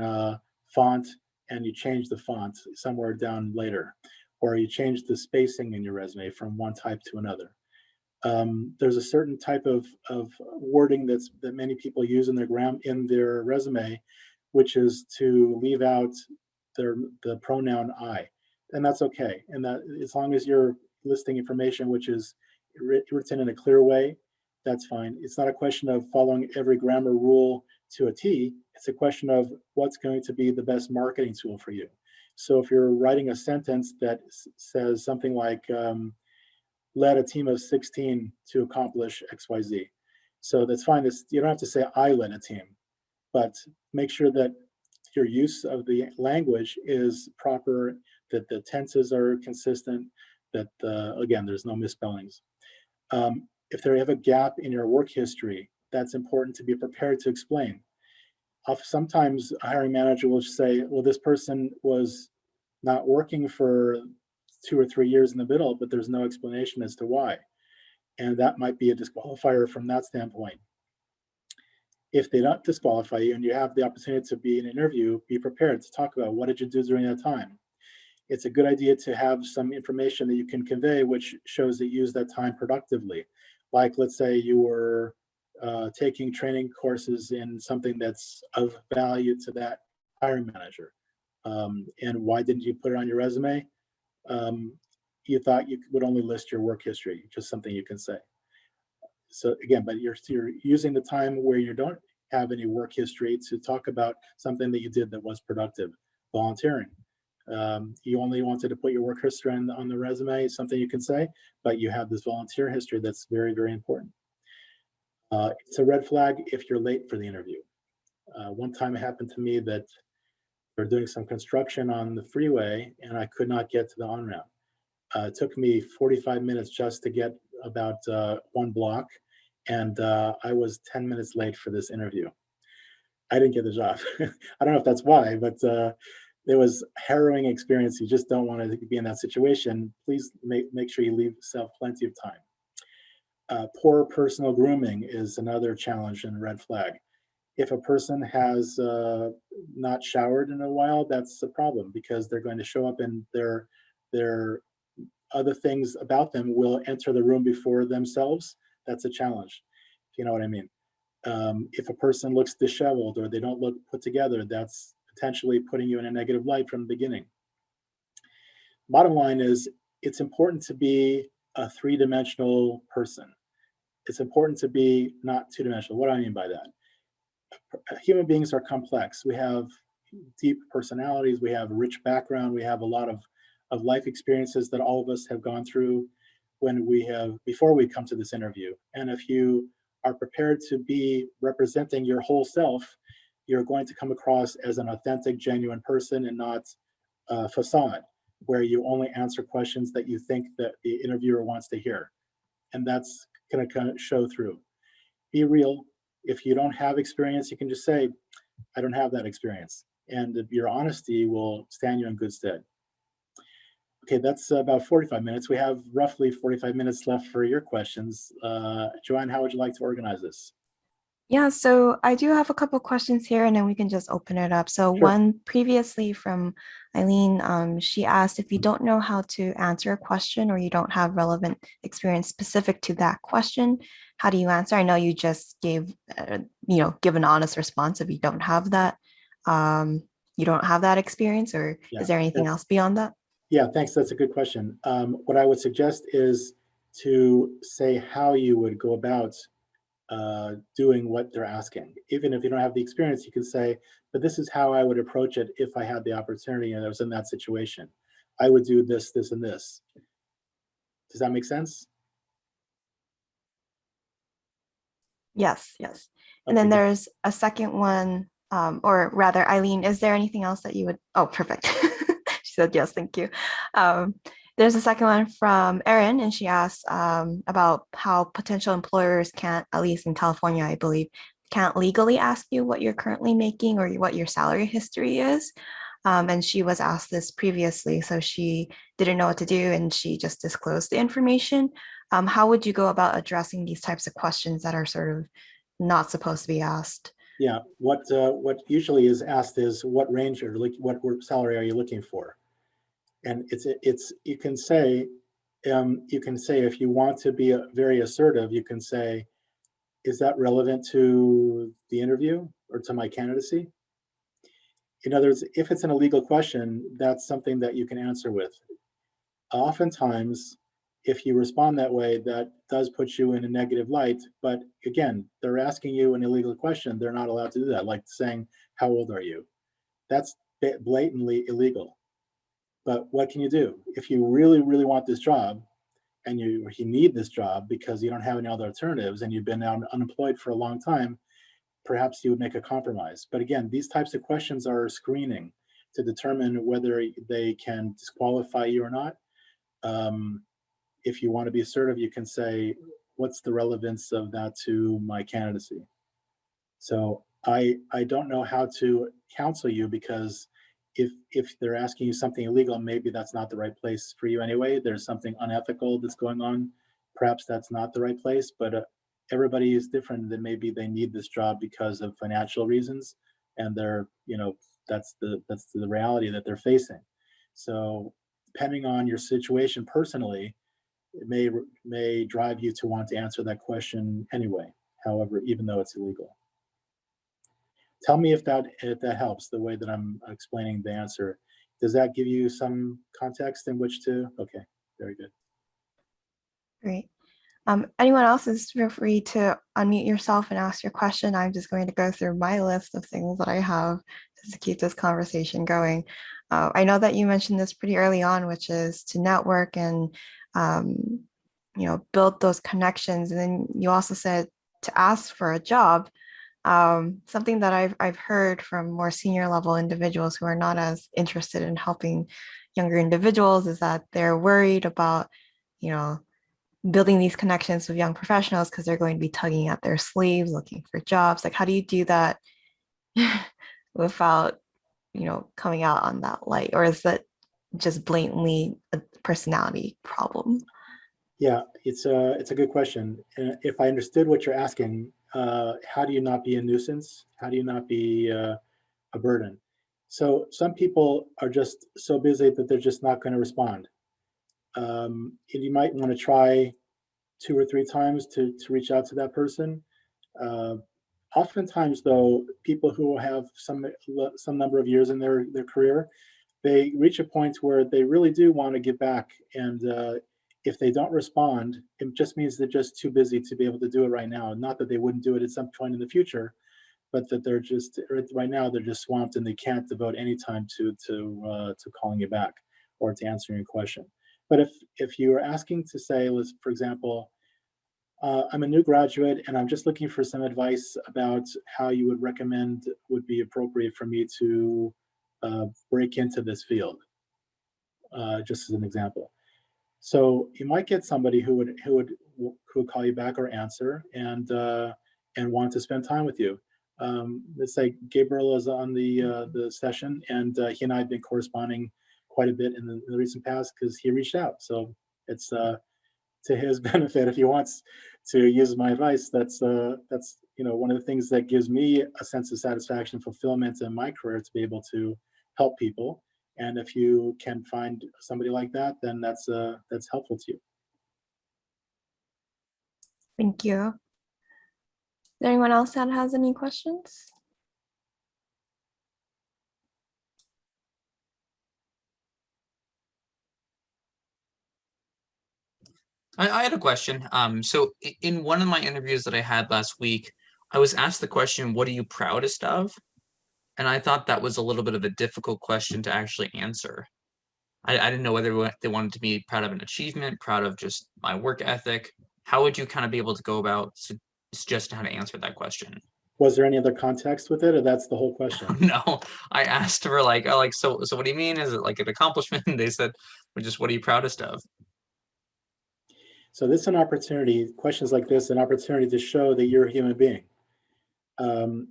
font and you change the font somewhere down later, or you change the spacing in your resume from one type to another. There's a certain type of wording that many people use in their resume, which is to leave out the pronoun I, and that's okay. And that, as long as you're listing information which is written in a clear way, that's fine. It's not a question of following every grammar rule to a T. It's a question of what's going to be the best marketing tool for you. So if you're writing a sentence that says something like, led a team of 16 to accomplish XYZ. So that's fine. You don't have to say I led a team, but make sure that your use of the language is proper, that the tenses are consistent, that again, there's no misspellings. If they have a gap in your work history, that's important to be prepared to explain. Sometimes a hiring manager will say, well, this person was not working for 2 or 3 years in the middle, but there's no explanation as to why. And that might be a disqualifier from that standpoint. If they don't disqualify you and you have the opportunity to be in an interview, be prepared to talk about what did you do during that time. It's a good idea to have some information that you can convey which shows that you use that time productively. Like, let's say you were taking training courses in something that's of value to that hiring manager. And why didn't you put it on your resume? You thought you would only list your work history, just something you can say. So again, but you're using the time where you don't have any work history to talk about something that you did that was productive. Volunteering. You only wanted to put your work history on the resume, something you can say, but you have this volunteer history that's very, very important. It's a red flag if you're late for the interview. One time it happened to me that were doing some construction on the freeway, and I could not get to the on-ramp. It took me 45 minutes just to get about one block, and I was 10 minutes late for this interview. I didn't get the job. I don't know if that's why, but it was a harrowing experience. You just don't want to be in that situation. Please make sure you leave yourself plenty of time. Poor personal grooming is another challenge and red flag. If a person has not showered in a while, that's a problem, because they're going to show up and their other things about them will enter the room before themselves. That's a challenge, if you know what I mean. If a person looks disheveled or they don't look put together, that's potentially putting you in a negative light from the beginning. Bottom line is, it's important to be a three-dimensional person. It's important to be not two-dimensional. What do I mean by that? Human beings are complex. We have deep personalities. We have a rich background. We have a lot of life experiences that all of us have gone through before we come to this interview. And if you are prepared to be representing your whole self, you're going to come across as an authentic, genuine person, and not a facade where you only answer questions that you think that the interviewer wants to hear. And that's going to kind of show through. Be real. If you don't have experience, you can just say, I don't have that experience. And your honesty will stand you in good stead. Okay, that's about 45 minutes. We have roughly 45 minutes left for your questions. Joanne, how would you like to organize this?
Yeah, so I do have a couple questions here and then we can just open it up. So
Sure.
one previously from Eileen, she asked, if you don't know how to answer a question or you don't have relevant experience specific to that question, how do you answer? I know you just gave, give an honest response if you don't have that. You don't have that experience, or
Yeah,
is there anything else beyond that?
yeah, thanks. That's a good question. What I would suggest is to say how you would go about doing what they're asking. Even if you don't have the experience, you can say, but this is how I would approach it if I had the opportunity and I was in that situation. I would do this, this, and this. Does that make sense?
Yes, yes. And
Okay,
then
good.
there's a second one, or rather, Eileen, is there anything else that you would? Oh, perfect. She said yes, thank you. Um, there's a second one from Erin, and she asks about how potential employers can't, at least in California, I believe, can't legally ask you what you're currently making or what your salary history is. And she was asked this previously, so she didn't know what to do, and she just disclosed the information. How would you go about addressing these types of questions that are sort of not supposed to be asked?
Yeah, what usually is asked is what range or like what salary are you looking for? And it's you can say if you want to be very assertive, you can say, is that relevant to the interview or to my candidacy? In other words, if it's an illegal question, that's something that you can answer with. Oftentimes, if you respond that way, that does put you in a negative light. But again, they're asking you an illegal question. They're not allowed to do that, like saying, how old are you? That's blatantly illegal. But what can you do? If you really, really want this job and you need this job because you don't have any other alternatives and you've been unemployed for a long time, perhaps you would make a compromise. But again, these types of questions are screening to determine whether they can disqualify you or not. Um, if you want to be assertive, you can say, what's the relevance of that to my candidacy? So I don't know how to counsel you, because if they're asking you something illegal, maybe that's not the right place for you anyway. There's something unethical that's going on. Perhaps that's not the right place, but everybody is different. That maybe they need this job because of financial reasons, and that's the reality that they're facing. So depending on your situation personally, it may drive you to want to answer that question anyway. However, even though it's illegal. Tell me if that helps, the way that I'm explaining the answer. Does that give you some context in which to? Okay, very good.
Great. Anyone else is feel free to unmute yourself and ask your question. I'm just going to go through my list of things that I have just to keep this conversation going. I know that you mentioned this pretty early on, which is to network and um, build those connections. And then you also said to ask for a job. Something that I've heard from more senior level individuals who are not as interested in helping younger individuals is that they're worried about, you know, building these connections with young professionals because they're going to be tugging at their sleeves, looking for jobs. Like, how do you do that without, coming out on that light? Or is that just blatantly a personality problem?
Yeah, it's a good question. If I understood what you're asking, how do you not be a nuisance? How do you not be a burden? So some people are just so busy that they're just not going to respond. And you might want to try 2 or 3 times to reach out to that person. Uh, Oftentimes, though, people who have some number of years in their career, they reach a point where they really do want to give back, and if they don't respond, it just means they're just too busy to be able to do it right now. Not that they wouldn't do it at some point in the future, but that they're just right now they're just swamped and they can't devote any time to calling you back or to answering your question. But if you are asking to say, let's for example, I'm a new graduate and I'm just looking for some advice about how you would recommend would be appropriate for me to break into this field, just as an example. So you might get somebody who would call you back or answer and want to spend time with you. Let's say Gabriel is on the session, and he and I have been corresponding quite a bit in the recent past because he reached out. So it's to his benefit if he wants to use my advice. That's one of the things that gives me a sense of satisfaction, fulfillment in my career to be able to help people. And if you can find somebody like that, then that's helpful to you.
Thank you. Is there anyone else that has any questions?
I had a question. So in one of my interviews that I had last week, I was asked the question, "What are you proudest of?" And I thought that was a little bit of a difficult question to actually answer. I didn't know whether they wanted to be proud of an achievement, proud of just my work ethic. How would you kind of be able to go about suggesting how to answer that question?
Was there any other context with it, or that's the whole question?
No, I asked her like, oh, like, so what do you mean? Is it like an accomplishment? And they said, well, just what are you proudest of?
So this is an opportunity, questions like this, an opportunity to show that you're a human being. Um,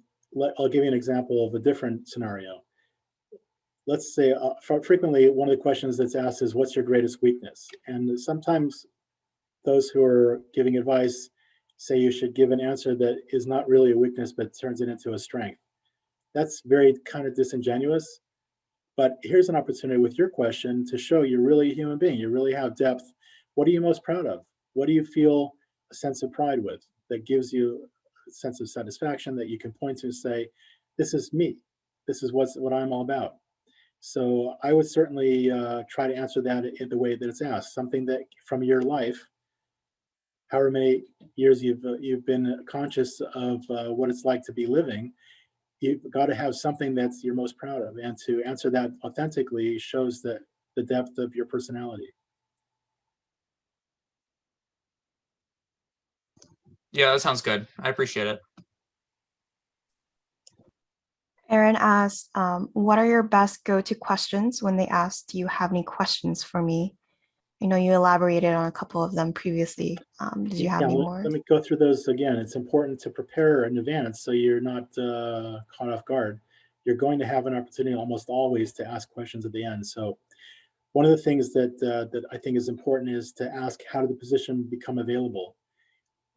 I'll give you an example of a different scenario. Let's say frequently one of the questions that's asked is, what's your greatest weakness? And sometimes those who are giving advice say you should give an answer that is not really a weakness, but turns it into a strength. That's very kind of disingenuous. But here's an opportunity with your question to show you're really a human being. You really have depth. What are you most proud of? What do you feel a sense of pride with that gives you a sense of satisfaction that you can point to and say, this is me. This is what I'm all about. So I would certainly try to answer that in the way that it's asked. Something that from your life, however many years you've been conscious of what it's like to be living, you've got to have something that's you're most proud of, and to answer that authentically shows that the depth of your personality.
Yeah, that sounds good. I appreciate it.
Aaron asked, what are your best go-to questions when they ask, do you have any questions for me? I know you elaborated on a couple of them previously. Did you have
Yeah,
any
let,
more?
let me go through those again. It's important to prepare in advance so you're not caught off guard. You're going to have an opportunity almost always to ask questions at the end. So one of the things that I think is important is to ask, how did the position become available?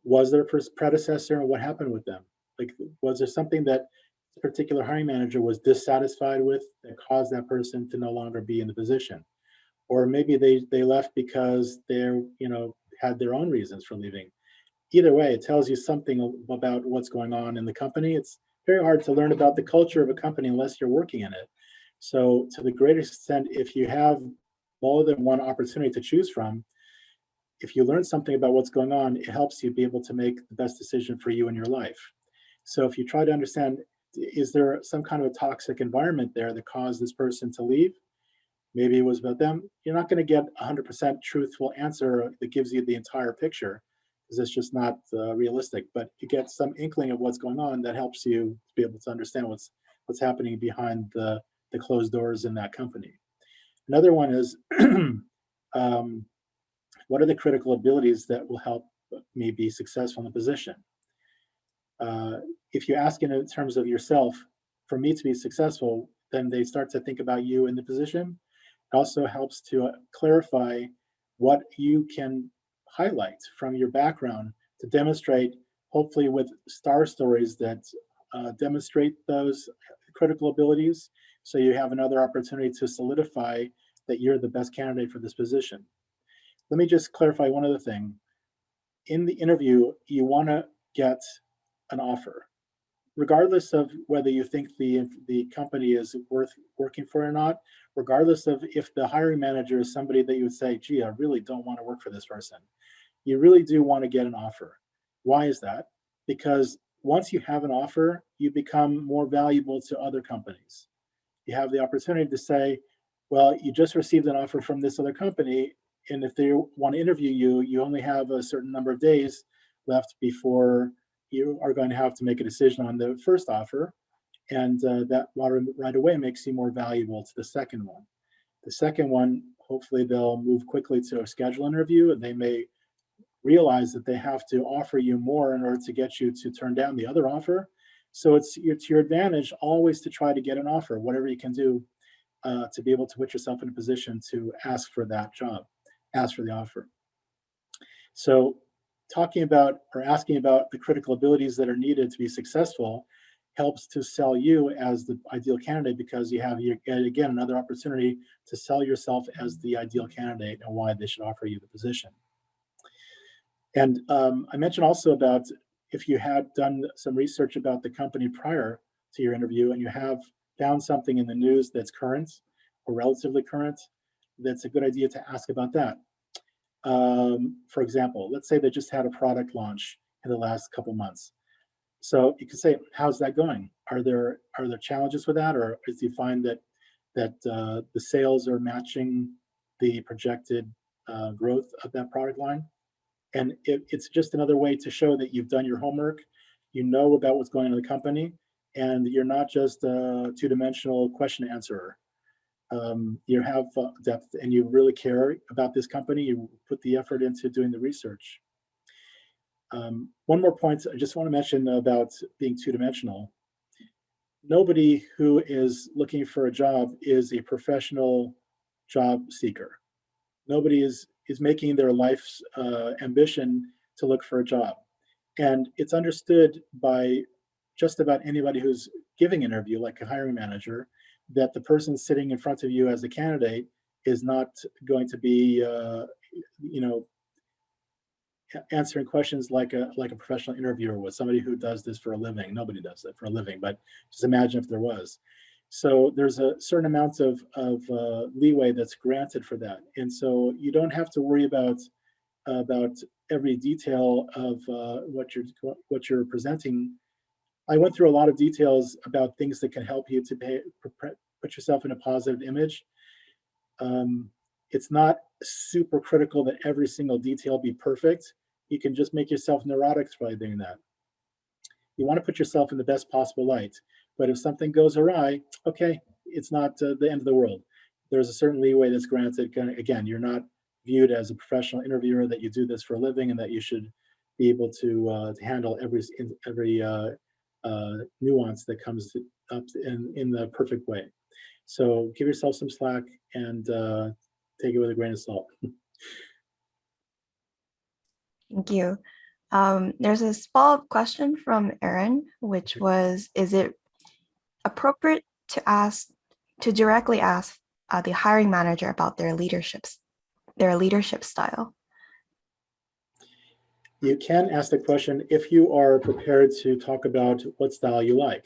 Was there a predecessor, and what happened with them? Like, was there something that this particular hiring manager was dissatisfied with that caused that person to no longer be in the position? Or maybe they left because they're had their own reasons for leaving. Either way, it tells you something about what's going on in the company. It's very hard to learn about the culture of a company unless you're working in it. So to the greatest extent, if you have more than one opportunity to choose from, if you learn something about what's going on, it helps you be able to make the best decision for you in your life. So if you try to understand, is there some kind of a toxic environment there that caused this person to leave? Maybe it was about them. You're not going to get 100% truthful answer that gives you the entire picture, Is this just not realistic? But you get some inkling of what's going on that helps you be able to understand what's happening behind the closed doors in that company. Another one is what are the critical abilities that will help me be successful in the position? If you ask in terms of yourself, for me to be successful, then they start to think about you in the position. It also helps to clarify what you can highlight from your background to demonstrate, hopefully with star stories that demonstrate those critical abilities, so you have another opportunity to solidify that you're the best candidate for this position. Let me just clarify one other thing. In the interview, you want to get an offer, regardless of whether you think the company is worth working for or not, regardless of if the hiring manager is somebody that you would say, gee, I really don't want to work for this person. You really do want to get an offer. Why is that? Because once you have an offer, you become more valuable to other companies. You have the opportunity to say, well, you just received an offer from this other company, and if they want to interview you, you only have a certain number of days left before you are going to have to make a decision on the first offer, and that right away makes you more valuable to the second one. The second one, hopefully they'll move quickly to a schedule interview, and they may realize that they have to offer you more in order to get you to turn down the other offer. So it's to your advantage always to try to get an offer, whatever you can do to be able to put yourself in a position to ask for that job, ask for the offer. So talking about or asking about the critical abilities that are needed to be successful helps to sell you as the ideal candidate, because you have, again, another opportunity to sell yourself as the ideal candidate and why they should offer you the position. And I mentioned also about if you had done some research about the company prior to your interview and you have found something in the news that's current or relatively current, that's a good idea to ask about that. For example, let's say they just had a product launch in the last couple months. So you could say, how's that going? Are there challenges with that, or do you find that the sales are matching the projected growth of that product line? And it's just another way to show that you've done your homework, you know about what's going on in the company, and you're not just a two-dimensional question answerer. You have depth and you really care about this company. You put the effort into doing the research. One more point I just want to mention about being two-dimensional. Nobody who is looking for a job is a professional job seeker. Nobody is making their life's ambition to look for a job. And it's understood by just about anybody who's giving an interview, like a hiring manager, that the person sitting in front of you as a candidate is not going to be, answering questions like a professional interviewer would, somebody who does this for a living. Nobody does that for a living, but just imagine if there was. So there's a certain amount of leeway that's granted for that, and so you don't have to worry about every detail of what you're presenting. I went through a lot of details about things that can help you to put yourself in a positive image. It's not super critical that every single detail be perfect. You can just make yourself neurotic by doing that. You want to put yourself in the best possible light. But if something goes awry, okay, it's not the end of the world. There's a certain leeway that's granted. Again, you're not viewed as a professional interviewer, that you do this for a living, and that you should be able to handle every nuance that comes up in the perfect way. So give yourself some slack and take it with a grain of salt.
Thank you. There's a follow-up question from Aaron, which was, is it appropriate to directly ask the hiring manager about their leadership style?
You can ask the question if you are prepared to talk about what style you like.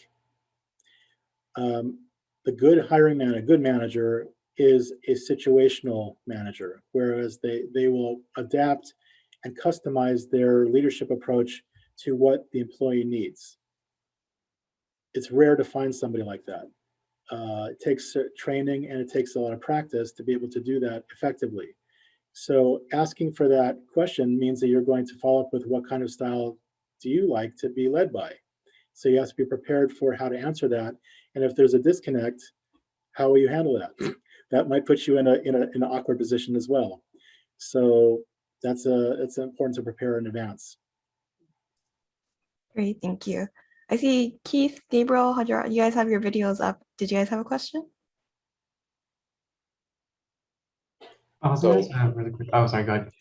The good hiring manager, good manager, is a situational manager, whereas they will adapt and customize their leadership approach to what the employee needs. It's rare to find somebody like that. It takes training and it takes a lot of practice to be able to do that effectively. So asking for that question means that you're going to follow up with what kind of style do you like to be led by? So you have to be prepared for how to answer that. And if there's a disconnect, how will you handle that? That might put you in an awkward position as well. So it's important to prepare in advance.
Great, thank you. I see Keith, Gabriel, you guys have your videos up. Did you guys have a question?
I was going to ask really quick. Oh, sorry, go ahead.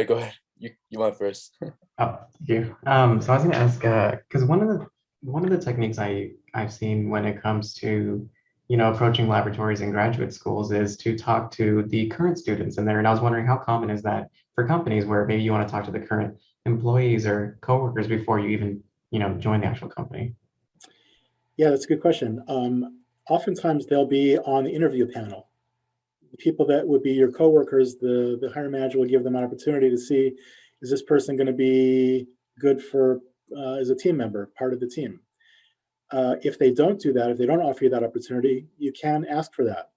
Go ahead. You went first.
Oh, thank you. So I was going to ask, because one of the techniques I've seen when it comes to, approaching laboratories and graduate schools is to talk to the current students in there. And I was wondering how common is that for companies where maybe you want to talk to the current employees or coworkers before you even, join the actual company?
Yeah, that's a good question. Oftentimes they'll be on the interview panel. The people that would be your coworkers, the hiring manager will give them an opportunity to see, is this person going to be good for as a team member, part of the team? If they don't do that, if they don't offer you that opportunity, you can ask for that.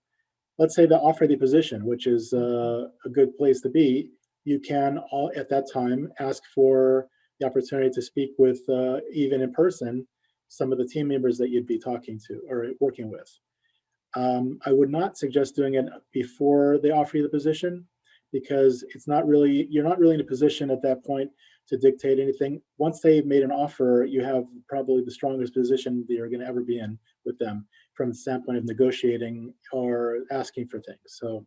Let's say they offer the position, which is a good place to be. You can at that time ask for the opportunity to speak with, even in person, some of the team members that you'd be talking to or working with. I would not suggest doing it before they offer you the position, because you're not really in a position at that point to dictate anything. Once they've made an offer, you have probably the strongest position that you're going to ever be in with them from the standpoint of negotiating or asking for things. So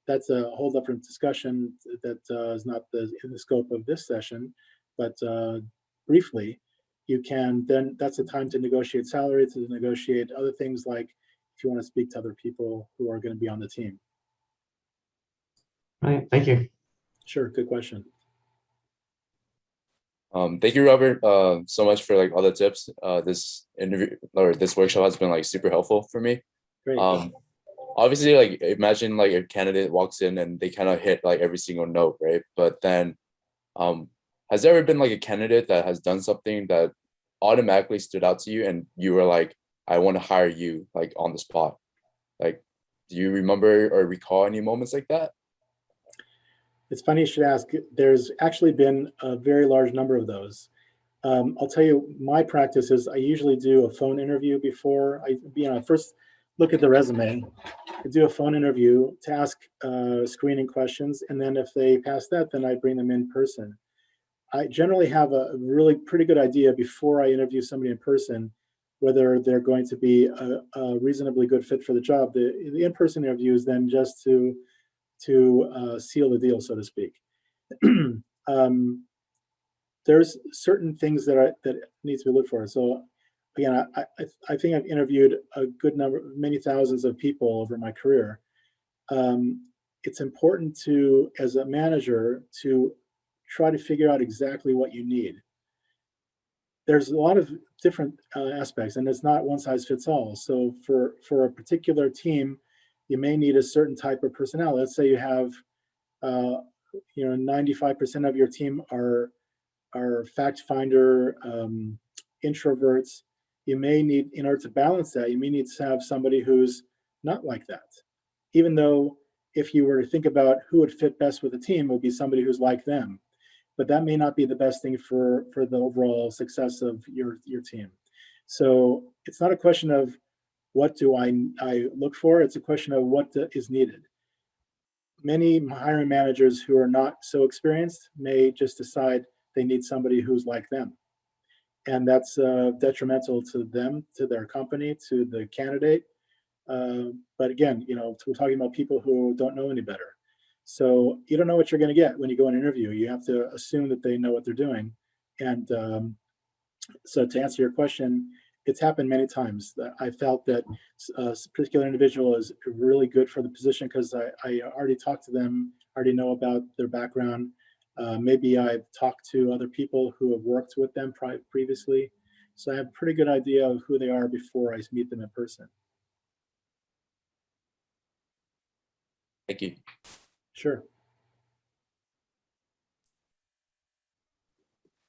that's a whole different discussion that is not in the scope of this session, but briefly, that's the time to negotiate salary, to negotiate other things, like if you want to speak to other people who are going to be on the team.
All right, thank you.
Sure, good question.
Thank you, Robert, so much for all the tips. This interview or this workshop has been super helpful for me.
Great.
Obviously, imagine a candidate walks in and they kind of hit every single note, right? But then, has there ever been a candidate that has done something that automatically stood out to you and you were like, I want to hire you on the spot? Do you remember or recall any moments like that?
It's funny you should ask. There's actually been a very large number of those. I'll tell you, my practice is I usually do a phone interview before I first look at the resume. I do a phone interview to ask screening questions, and then if they pass that, then I bring them in person. I generally have a really pretty good idea before I interview somebody in person whether they're going to be a reasonably good fit for the job. The in-person interview is then just to seal the deal, so to speak. There's certain things that needs to be looked for. So again, I think I've interviewed a good number, many thousands of people over my career. It's important to, as a manager, to try to figure out exactly what you need. There's a lot of different aspects, and it's not one size fits all. So for a particular team, you may need a certain type of personnel. Let's say you have, 95% of your team are fact finder introverts. You may need, in order to balance that, you may need to have somebody who's not like that. Even though if you were to think about who would fit best with the team, it would be somebody who's like them. But that may not be the best thing for the overall success of your team. So it's not a question of what do I look for, it's a question of what is needed. Many hiring managers who are not so experienced may just decide they need somebody who's like them. And that's detrimental to them, to their company, to the candidate. But again, we're talking about people who don't know any better. So you don't know what you're going to get when you go in an interview. You have to assume that they know what they're doing. And so to answer your question, it's happened many times that I felt that a particular individual is really good for the position because I already talked to them, already know about their background. Maybe I've talked to other people who have worked with them previously. So I have a pretty good idea of who they are before I meet them in person.
Thank you.
Sure.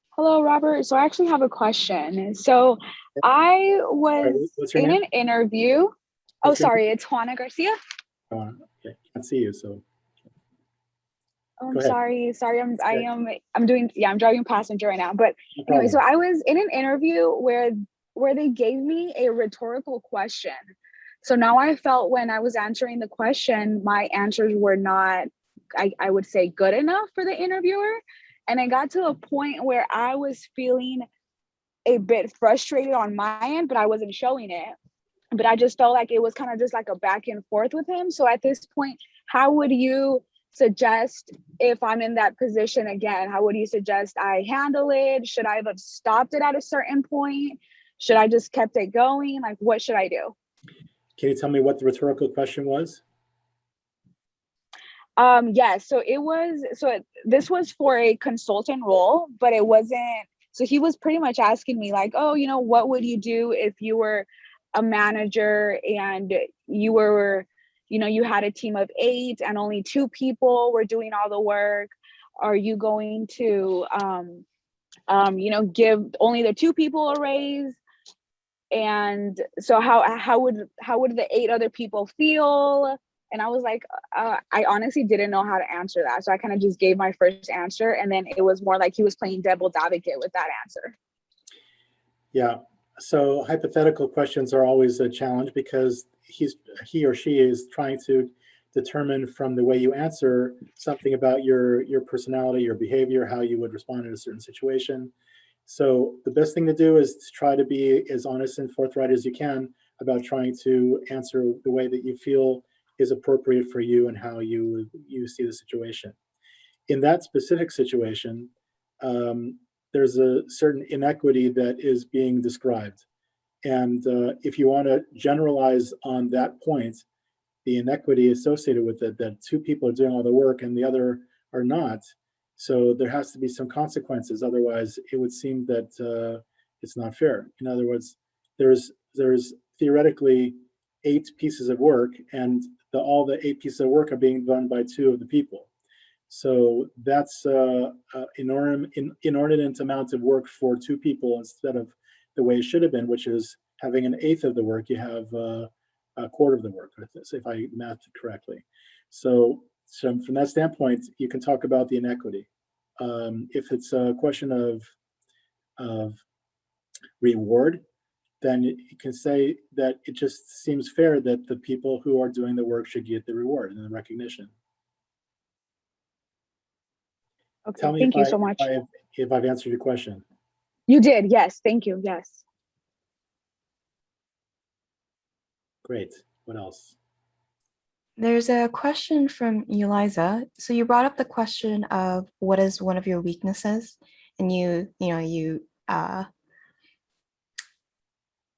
Hello, Robert. So I actually have a question. So I was in an interview. Oh, sorry, it's Juana Garcia.
Okay, can't see you, so.
Oh,
Go
I'm
ahead.
sorry. I'm driving passenger right now. But
No
anyway, so
problem.
I was in an interview where they gave me a rhetorical question. So now I felt when I was answering the question, my answers were not, I would say, good enough for the interviewer. And I got to a point where I was feeling a bit frustrated on my end, but I wasn't showing it. But I just felt like it was kind of just like a back and forth with him. So at this point, how would you suggest, if I'm in that position again, how would you suggest I handle it? Should I have stopped it at a certain point? Should I just kept it going? Like, what should I do?
Can you tell me what the rhetorical question was?
Yes. This was for a consultant role, but it wasn't. So he was pretty much asking me like, oh, what would you do if you were a manager and you had a team of 8 and only 2 people were doing all the work? Are you going to, give only the 2 people a raise? And so how would the 8 other people feel? And I was like, I honestly didn't know how to answer that. So I kind of just gave my first answer. And then it was more like he was playing devil's advocate with that answer.
Yeah. So hypothetical questions are always a challenge because he or she is trying to determine from the way you answer something about your personality, your behavior, how you would respond in a certain situation. So the best thing to do is to try to be as honest and forthright as you can about trying to answer the way that you feel is appropriate for you and how you see the situation. In that specific situation, there's a certain inequity that is being described. And if you want to generalize on that point, the inequity associated with it, that 2 people are doing all the work and the other are not. So there has to be some consequences. Otherwise, it would seem that it's not fair. In other words, there's theoretically 8 pieces of work, and all the 8 pieces of work are being done by 2 of the people. So that's inordinate amount of work for 2 people instead of the way it should have been, which is having an eighth of the work. You have a quarter of the work, if I mathed it correctly. So from that standpoint, you can talk about the inequity. If it's a question of reward, then you can say that it just seems fair that the people who are doing the work should get the reward and the recognition.
Okay,
Tell me
thank you so much.
if I've answered your question.
You did, yes. Thank you, yes.
Great. What else?
There's a question from Eliza. So you brought up the question of what is one of your weaknesses, and you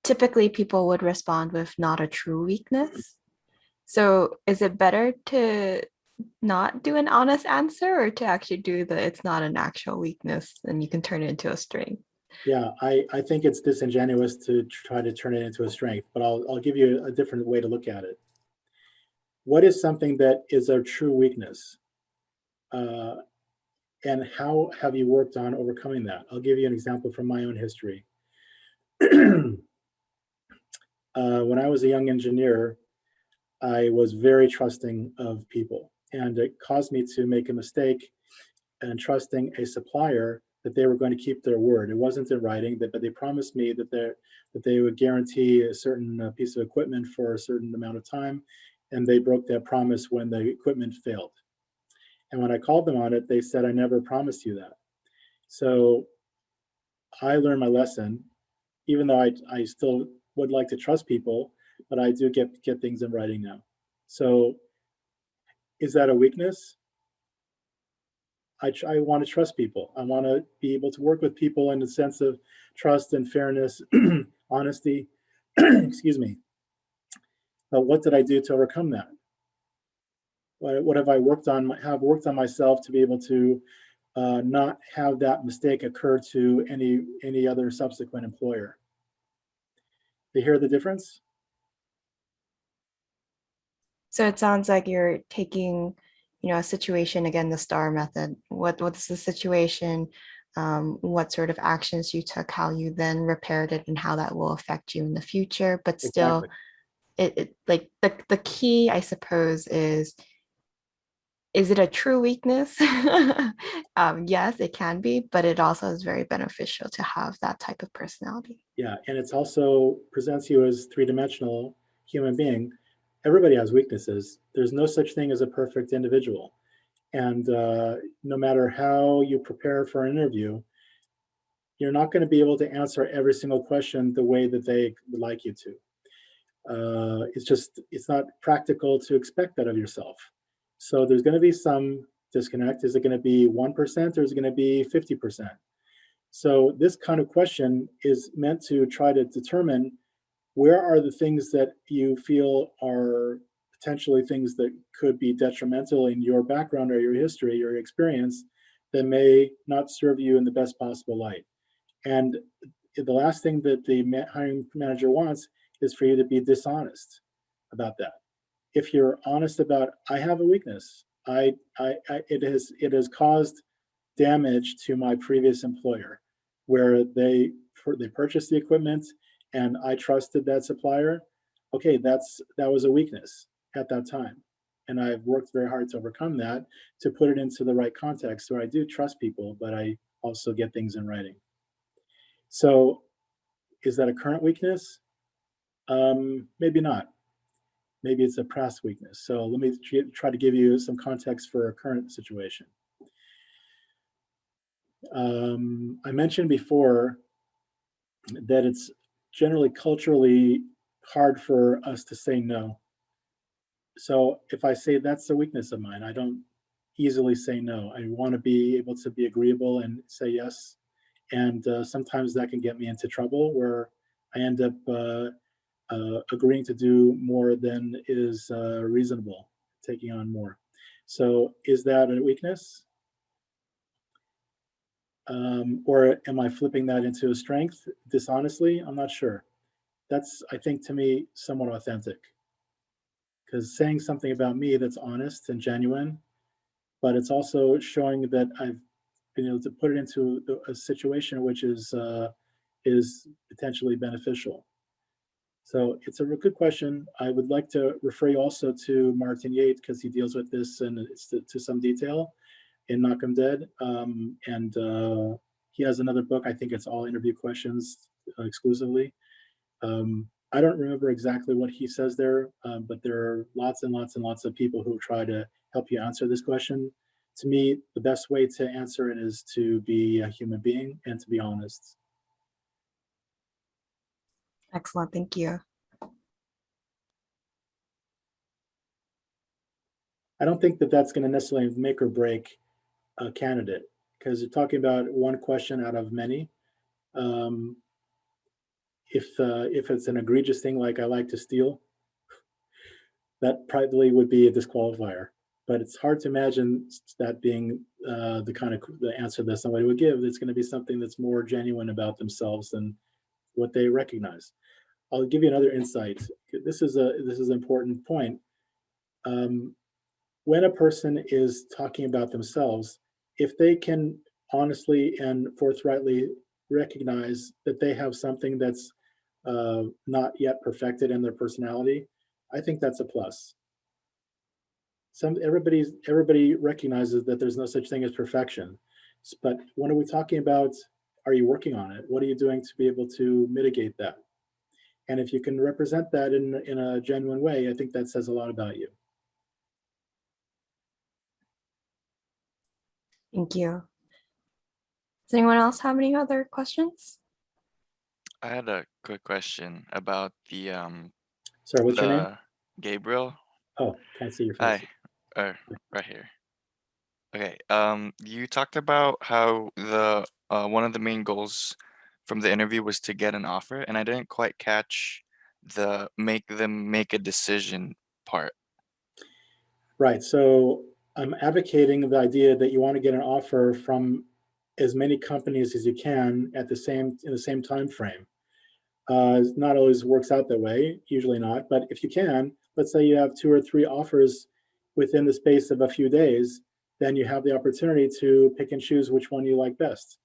typically people would respond with not a true weakness. So is it better to not do an honest answer or to actually do it's not an actual weakness and you can turn it into a strength?
Yeah, I think it's disingenuous to try to turn it into a strength, but I'll give you a different way to look at it. What is something that is a true weakness? And how have you worked on overcoming that? I'll give you an example from my own history. When I was a young engineer, I was very trusting of people, and it caused me to make a mistake in trusting a supplier that they were going to keep their word. It wasn't in writing, but they promised me that they would guarantee a certain piece of equipment for a certain amount of time, and they broke that promise when the equipment failed. And when I called them on it, they said, I never promised you that. So I learned my lesson, even though I still would like to trust people, but I do get things in writing now. So is that a weakness? I want to trust people. I want to be able to work with people in the sense of trust and fairness, honesty. Excuse me. But what did I do to overcome that? What have I worked on? Have worked on myself to be able to not have that mistake occur to any other subsequent employer. Do you hear the difference?
So it sounds like you're taking, a situation, again, the STAR method. What's the situation? What sort of actions you took, how you then repaired it, and how that will affect you in the future. But still,
Exactly.
it like the key, I suppose, is Is it a true weakness? Yes, it can be, but it also is very beneficial to have that type of personality.
Yeah, and it's also presents you as three-dimensional human being. Everybody has weaknesses. There's no such thing as a perfect individual. And no matter how you prepare for an interview, you're not going to be able to answer every single question the way that they would like you to. It's not practical to expect that of yourself. So there's going to be some disconnect. Is it going to be 1% or is it going to be 50%? So this kind of question is meant to try to determine where are the things that you feel are potentially things that could be detrimental in your background or your history, your experience, that may not serve you in the best possible light. And the last thing that the hiring manager wants is for you to be dishonest about that. If you're honest about, I have a weakness, it has caused damage to my previous employer, where they purchased the equipment and I trusted that supplier. Okay, that was a weakness at that time, and I've worked very hard to overcome that, to put it into the right context where I do trust people, but I also get things in writing. So, is that a current weakness? Maybe not. Maybe it's a past weakness. So let me try to give you some context for a current situation. I mentioned before that it's generally culturally hard for us to say no. So if I say that's a weakness of mine, I don't easily say no. I want to be able to be agreeable and say yes. And sometimes that can get me into trouble where I end up agreeing to do more than is reasonable, taking on more. So is that a weakness? Or am I flipping that into a strength dishonestly? I'm not sure. That's, I think, to me, somewhat authentic. Because saying something about me that's honest and genuine, but it's also showing that I've been able to put it into a situation which is potentially beneficial. So it's a good question. I would like to refer you also to Martin Yates, because he deals with this and it's to some detail in Knock 'em Dead. He has another book. I think it's all interview questions exclusively. I don't remember exactly what he says there, but there are lots and lots and lots of people who try to help you answer this question. To me, the best way to answer it is to be a human being and to be honest.
Excellent, thank you.
I don't think that that's going to necessarily make or break a candidate, because you're talking about one question out of many. If it's an egregious thing like I like to steal, that probably would be a disqualifier. But it's hard to imagine that being the kind of the answer that somebody would give. It's going to be something that's more genuine about themselves than what they recognize. I'll give you another insight. This is an important point. When a person is talking about themselves, if they can honestly and forthrightly recognize that they have something that's not yet perfected in their personality, I think that's a plus. Everybody recognizes that there's no such thing as perfection, but when are we talking about? Are you working on it? What are you doing to be able to mitigate that? And if you can represent that in a genuine way, I think that says a lot about you.
Thank you. Does anyone else have any other questions?
I had a quick question about the
Sorry, what's your name?
Gabriel.
Oh, can't see your face.
Hi, right here. Okay. You talked about how the one of the main goals from the interview was to get an offer, and I didn't quite catch the make them make a decision part.
Right. So I'm advocating the idea that you want to get an offer from as many companies as you can in the same time frame. Not always works out that way, usually not. But if you can, let's say you have 2 or 3 offers within the space of a few days, then you have the opportunity to pick and choose which one you like best,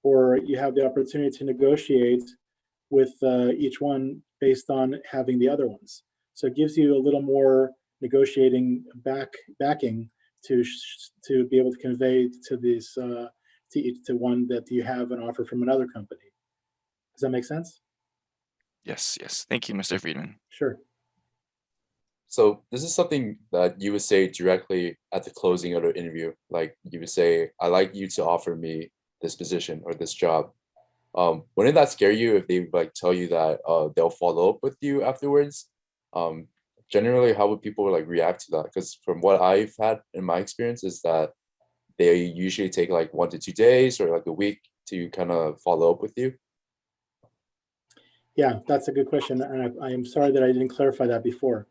or you have the opportunity to negotiate with each one based on having the other ones. So it gives you a little more negotiating backing to be able to convey to this to one that you have an offer from another company. Does that make sense?
Yes, yes. Thank you, Mr. Friedman.
Sure.
So this is something that you would say directly at the closing of the interview. Like you would say, I'd like you to offer me this position or this job. Wouldn't that scare you if they like tell you that they'll follow up with you afterwards? Generally, how would people like react to that? Because from what I've had in my experience is that they usually take like 1 to 2 days or like a week to kind of follow up with you.
Yeah, that's a good question. And I am sorry that I didn't clarify that before.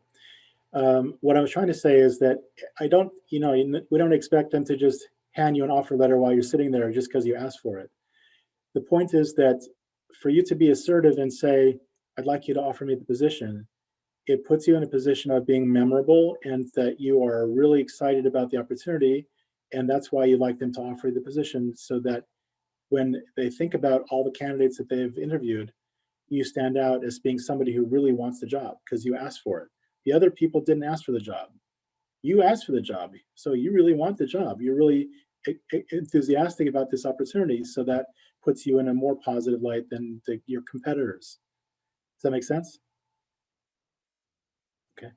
What I was trying to say is that I don't, we don't expect them to just hand you an offer letter while you're sitting there just because you asked for it. The point is that for you to be assertive and say, I'd like you to offer me the position, it puts you in a position of being memorable and that you are really excited about the opportunity. And that's why you'd like them to offer you the position, so that when they think about all the candidates that they've interviewed, you stand out as being somebody who really wants the job because you asked for it. The other people didn't ask for the job. You asked for the job. So you really want the job. You're really enthusiastic about this opportunity. So that puts you in a more positive light than your competitors. Does that make sense? Okay.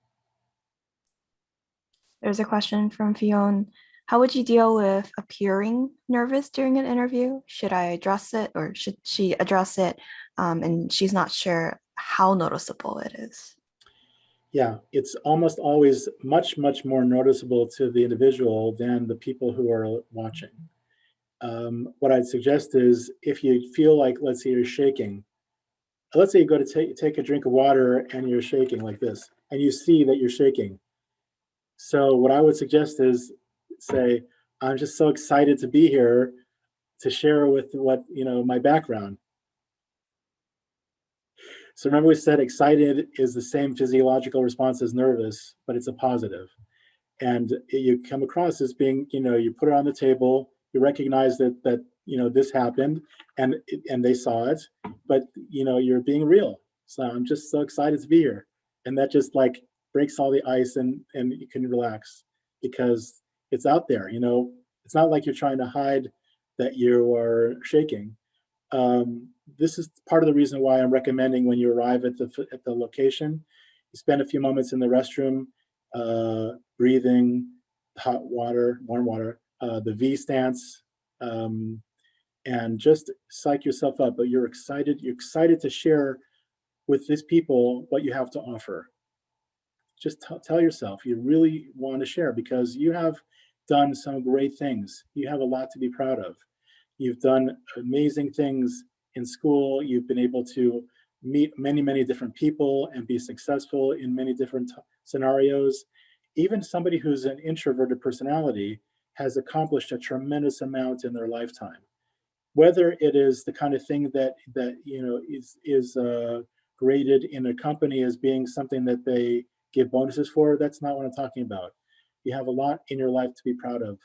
There's a question from Fiona. How would you deal with appearing nervous during an interview? Should I address it, or should she address it and she's not sure how noticeable it is?
Yeah, it's almost always much, much more noticeable to the individual than the people who are watching. What I'd suggest is if you feel like, let's say you're shaking, let's say you go to take a drink of water and you're shaking like this, and you see that you're shaking. So what I would suggest is say, I'm just so excited to be here to share with what, my background. So remember we said excited is the same physiological response as nervous, but it's a positive. And you come across as being, you put it on the table, you recognize that this happened and they saw it, but you're being real. So I'm just so excited to be here. And that just like breaks all the ice and you can relax because it's out there. It's not like you're trying to hide that you are shaking. This is part of the reason why I'm recommending when you arrive at the location, you spend a few moments in the restroom, breathing hot water, warm water, the V stance, and just psych yourself up. But you're excited to share with these people what you have to offer. Just tell yourself you really want to share because you have done some great things. You have a lot to be proud of. You've done amazing things in school. You've been able to meet many, many different people and be successful in many different scenarios. Even somebody who's an introverted personality has accomplished a tremendous amount in their lifetime. Whether it is the kind of thing that is graded in a company as being something that they give bonuses for, that's not what I'm talking about. You have a lot in your life to be proud of.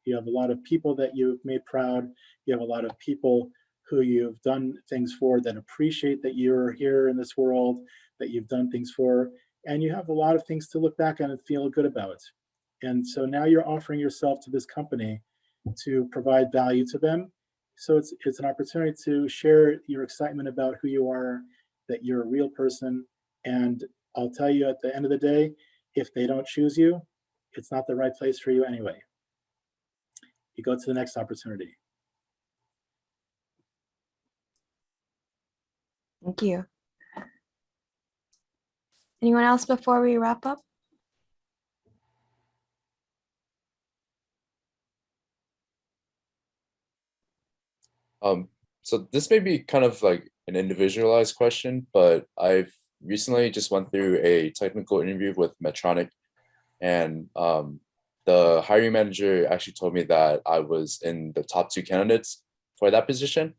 You have a lot of people that you've made proud. You have a lot of people who you've done things for that appreciate that you're here in this world, that you've done things for, and you have a lot of things to look back on and feel good about. And so now you're offering yourself to this company to provide value to them. So it's an opportunity to share your excitement about who you are, that you're a real person. And I'll tell you at the end of the day, if they don't choose you, it's not the right place for you anyway. You go to the next opportunity.
Thank you. Anyone else before we wrap up?
So this may be kind of like an individualized question, but I've recently just went through a technical interview with Medtronic, and the hiring manager actually told me that I was in the top 2 candidates for that position.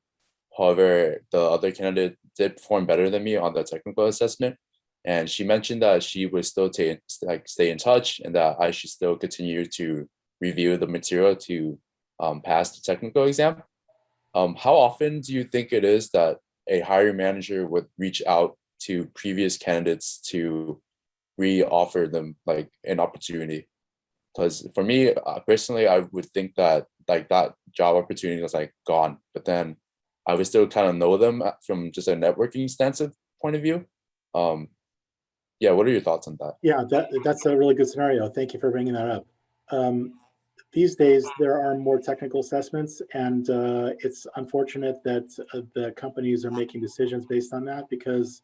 However, the other candidate did perform better than me on the technical assessment, and she mentioned that she would still stay in touch and that I should still continue to review the material to pass the technical exam. How often do you think it is that a hiring manager would reach out to previous candidates to re-offer them like an opportunity? Because for me personally, I would think that like that job opportunity was like gone, but then I would still kind of know them from just a networking extensive point of view. Yeah, what are your thoughts on that?
Yeah, that's a really good scenario. Thank you for bringing that up. These days, there are more technical assessments, and it's unfortunate that the companies are making decisions based on that because,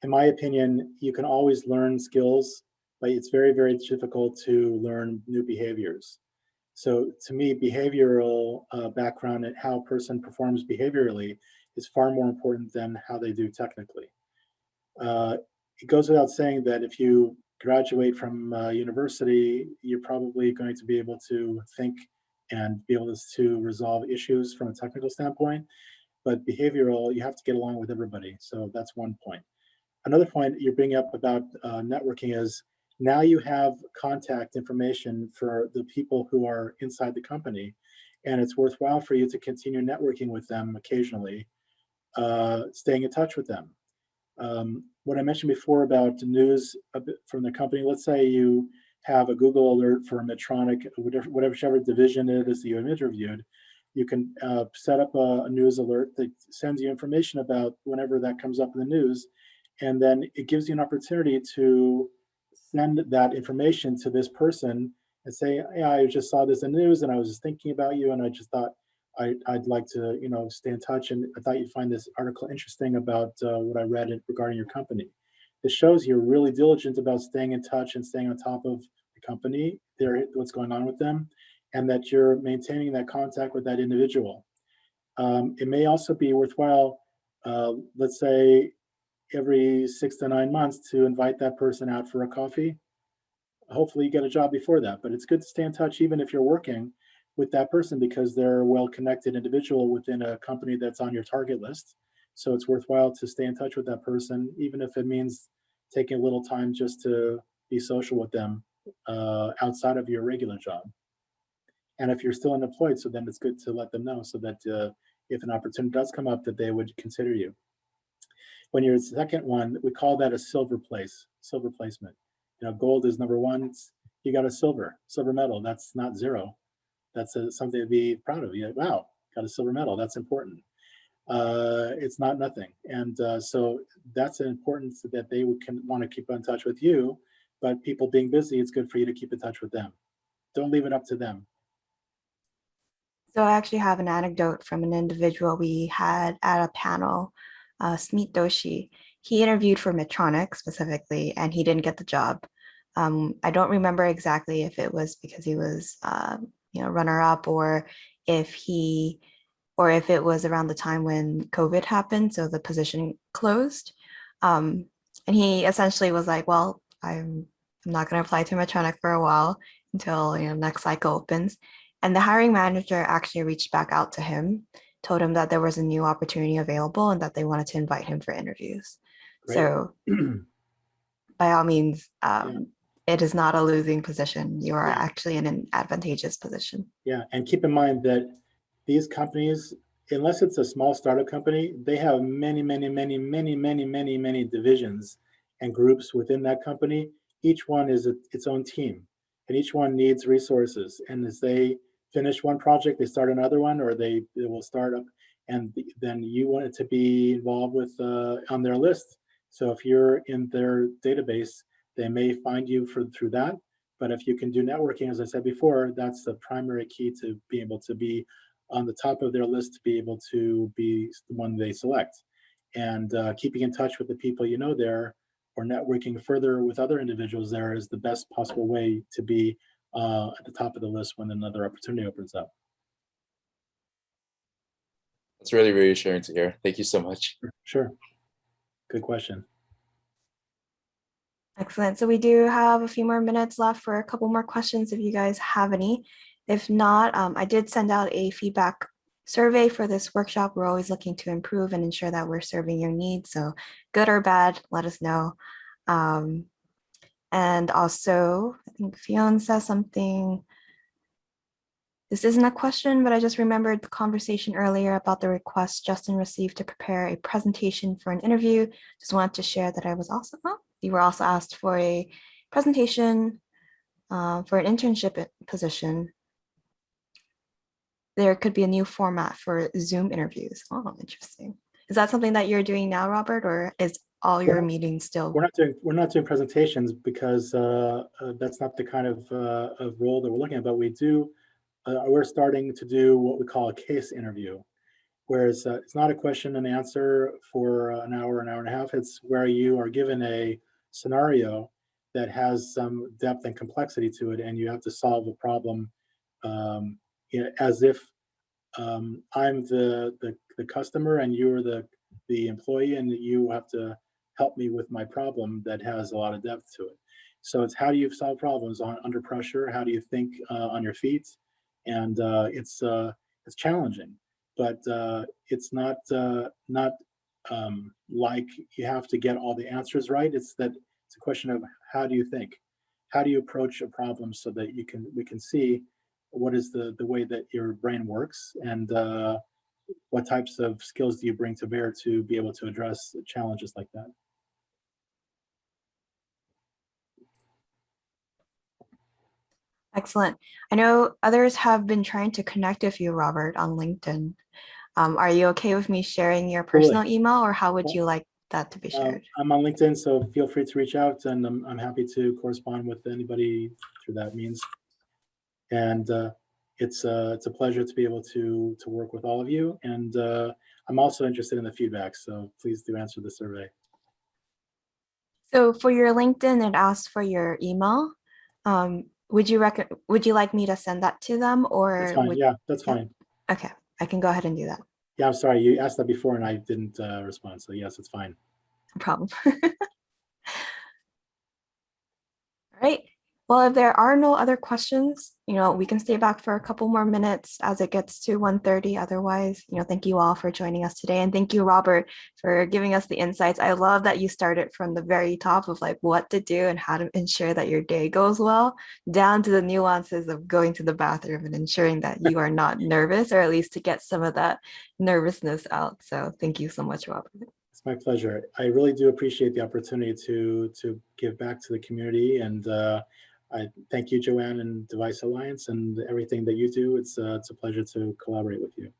in my opinion, you can always learn skills, but it's very, very difficult to learn new behaviors. So to me, behavioral background and how a person performs behaviorally is far more important than how they do technically. Uh, it goes without saying that if you graduate from university, you're probably going to be able to think and be able to resolve issues from a technical standpoint. But behavioral, you have to get along with everybody. So that's one point. Another point you're bringing up about networking is now you have contact information for the people who are inside the company, and it's worthwhile for you to continue networking with them occasionally, staying in touch with them. What I mentioned before about the news from the company, let's say you have a Google alert for Medtronic, whichever division it is that you have interviewed, you can set up a news alert that sends you information about whenever that comes up in the news. And then it gives you an opportunity to send that information to this person and say, yeah, I just saw this in the news and I was just thinking about you and I just thought I'd like to, stay in touch, and I thought you'd find this article interesting about what I read regarding your company. This shows you're really diligent about staying in touch and staying on top of the company, what's going on with them, and that you're maintaining that contact with that individual. It may also be worthwhile, let's say, every 6 to 9 months to invite that person out for a coffee. Hopefully you get a job before that, but it's good to stay in touch even if you're working with that person because they're a well-connected individual within a company that's on your target list. So it's worthwhile to stay in touch with that person, even if it means taking a little time just to be social with them outside of your regular job. And if you're still unemployed, so then it's good to let them know so that if an opportunity does come up, that they would consider you. When you're the second one, we call that a silver placement. Gold is number one. You got a silver medal. That's not zero. That's something to be proud of. Wow, got a silver medal. That's important. It's not nothing. And so that's an importance that they can want to keep in touch with you. But people being busy, it's good for you to keep in touch with them. Don't leave it up to them.
So I actually have an anecdote from an individual we had at a panel, Smeet Doshi. He interviewed for Medtronic specifically, and he didn't get the job. I don't remember exactly if it was because he was, runner-up, or if it was around the time when COVID happened, so the position closed. And he essentially was like, "Well, I'm not going to apply to Medtronic for a while until next cycle opens." And the hiring manager actually reached back out to him, told him that there was a new opportunity available and that they wanted to invite him for interviews.
Great.
So by all means, it is not a losing position. You are actually in an advantageous position.
Yeah, and keep in mind that these companies, unless it's a small startup company, they have many, many, many, many, many, many, many divisions and groups within that company. Each one is its own team, and each one needs resources. And as they finish one project, they start another one, or they will start up, and then you want it to be involved with on their list. So if you're in their database, they may find you through that. But if you can do networking, as I said before, that's the primary key to be able to be on the top of their list, to be able to be the one they select. And keeping in touch with the people there, or networking further with other individuals there, is the best possible way to be at the top of the list when another opportunity opens up.
That's really reassuring to hear. Thank you so much.
Sure. Good question.
Excellent. So we do have a few more minutes left for a couple more questions if you guys have any. If not, I did send out a feedback survey for this workshop. We're always looking to improve and ensure that we're serving your needs. So good or bad, let us know. And also, I think Fionn says something. This isn't a question, but I just remembered the conversation earlier about the request Justin received to prepare a presentation for an interview. Just wanted to share that I was also, you were also asked for a presentation for an internship position, there could be a new format for Zoom interviews. Oh, interesting. Is that something that you're doing now, Robert, or is all your meetings still?
We're not doing presentations because that's not the kind of role that we're looking at. But we do. We're starting to do what we call a case interview, whereas it's not a question and answer for an hour and a half. It's where you are given a scenario that has some depth and complexity to it, and you have to solve a problem as if I'm the customer and you're the employee, and you have to help me with my problem that has a lot of depth to it. So it's how do you solve problems under pressure? How do you think on your feet? And it's challenging, but it's not like you have to get all the answers right. It's a question of how do you think? How do you approach a problem so that we can see what is the way that your brain works, and what types of skills do you bring to bear to be able to address challenges like that?
Excellent. I know others have been trying to connect with you, Robert, on LinkedIn. Are you okay with me sharing your personal email, or how would you like that to be shared?
I'm on LinkedIn, so feel free to reach out, and I'm happy to correspond with anybody through that means. And it's a pleasure to be able to work with all of you. And I'm also interested in the feedback, so please do answer the survey.
So for your LinkedIn, it asks for your email. Would you like me to send that to them, or?
That's fine. Yeah, that's fine.
Okay, I can go ahead and do that.
Yeah, I'm sorry. You asked that before and I didn't respond. So yes, it's fine.
No problem. All right. Well, if there are no other questions, we can stay back for a couple more minutes as it gets to 1:30. Otherwise, thank you all for joining us today. And thank you, Robert, for giving us the insights. I love that you started from the very top of like what to do and how to ensure that your day goes well, down to the nuances of going to the bathroom and ensuring that you are not nervous, or at least to get some of that nervousness out. So thank you so much, Robert.
It's my pleasure. I really do appreciate the opportunity to give back to the community, and I thank you, Joanne, and DeviceAlliance, and everything that you do. It's a pleasure to collaborate with you.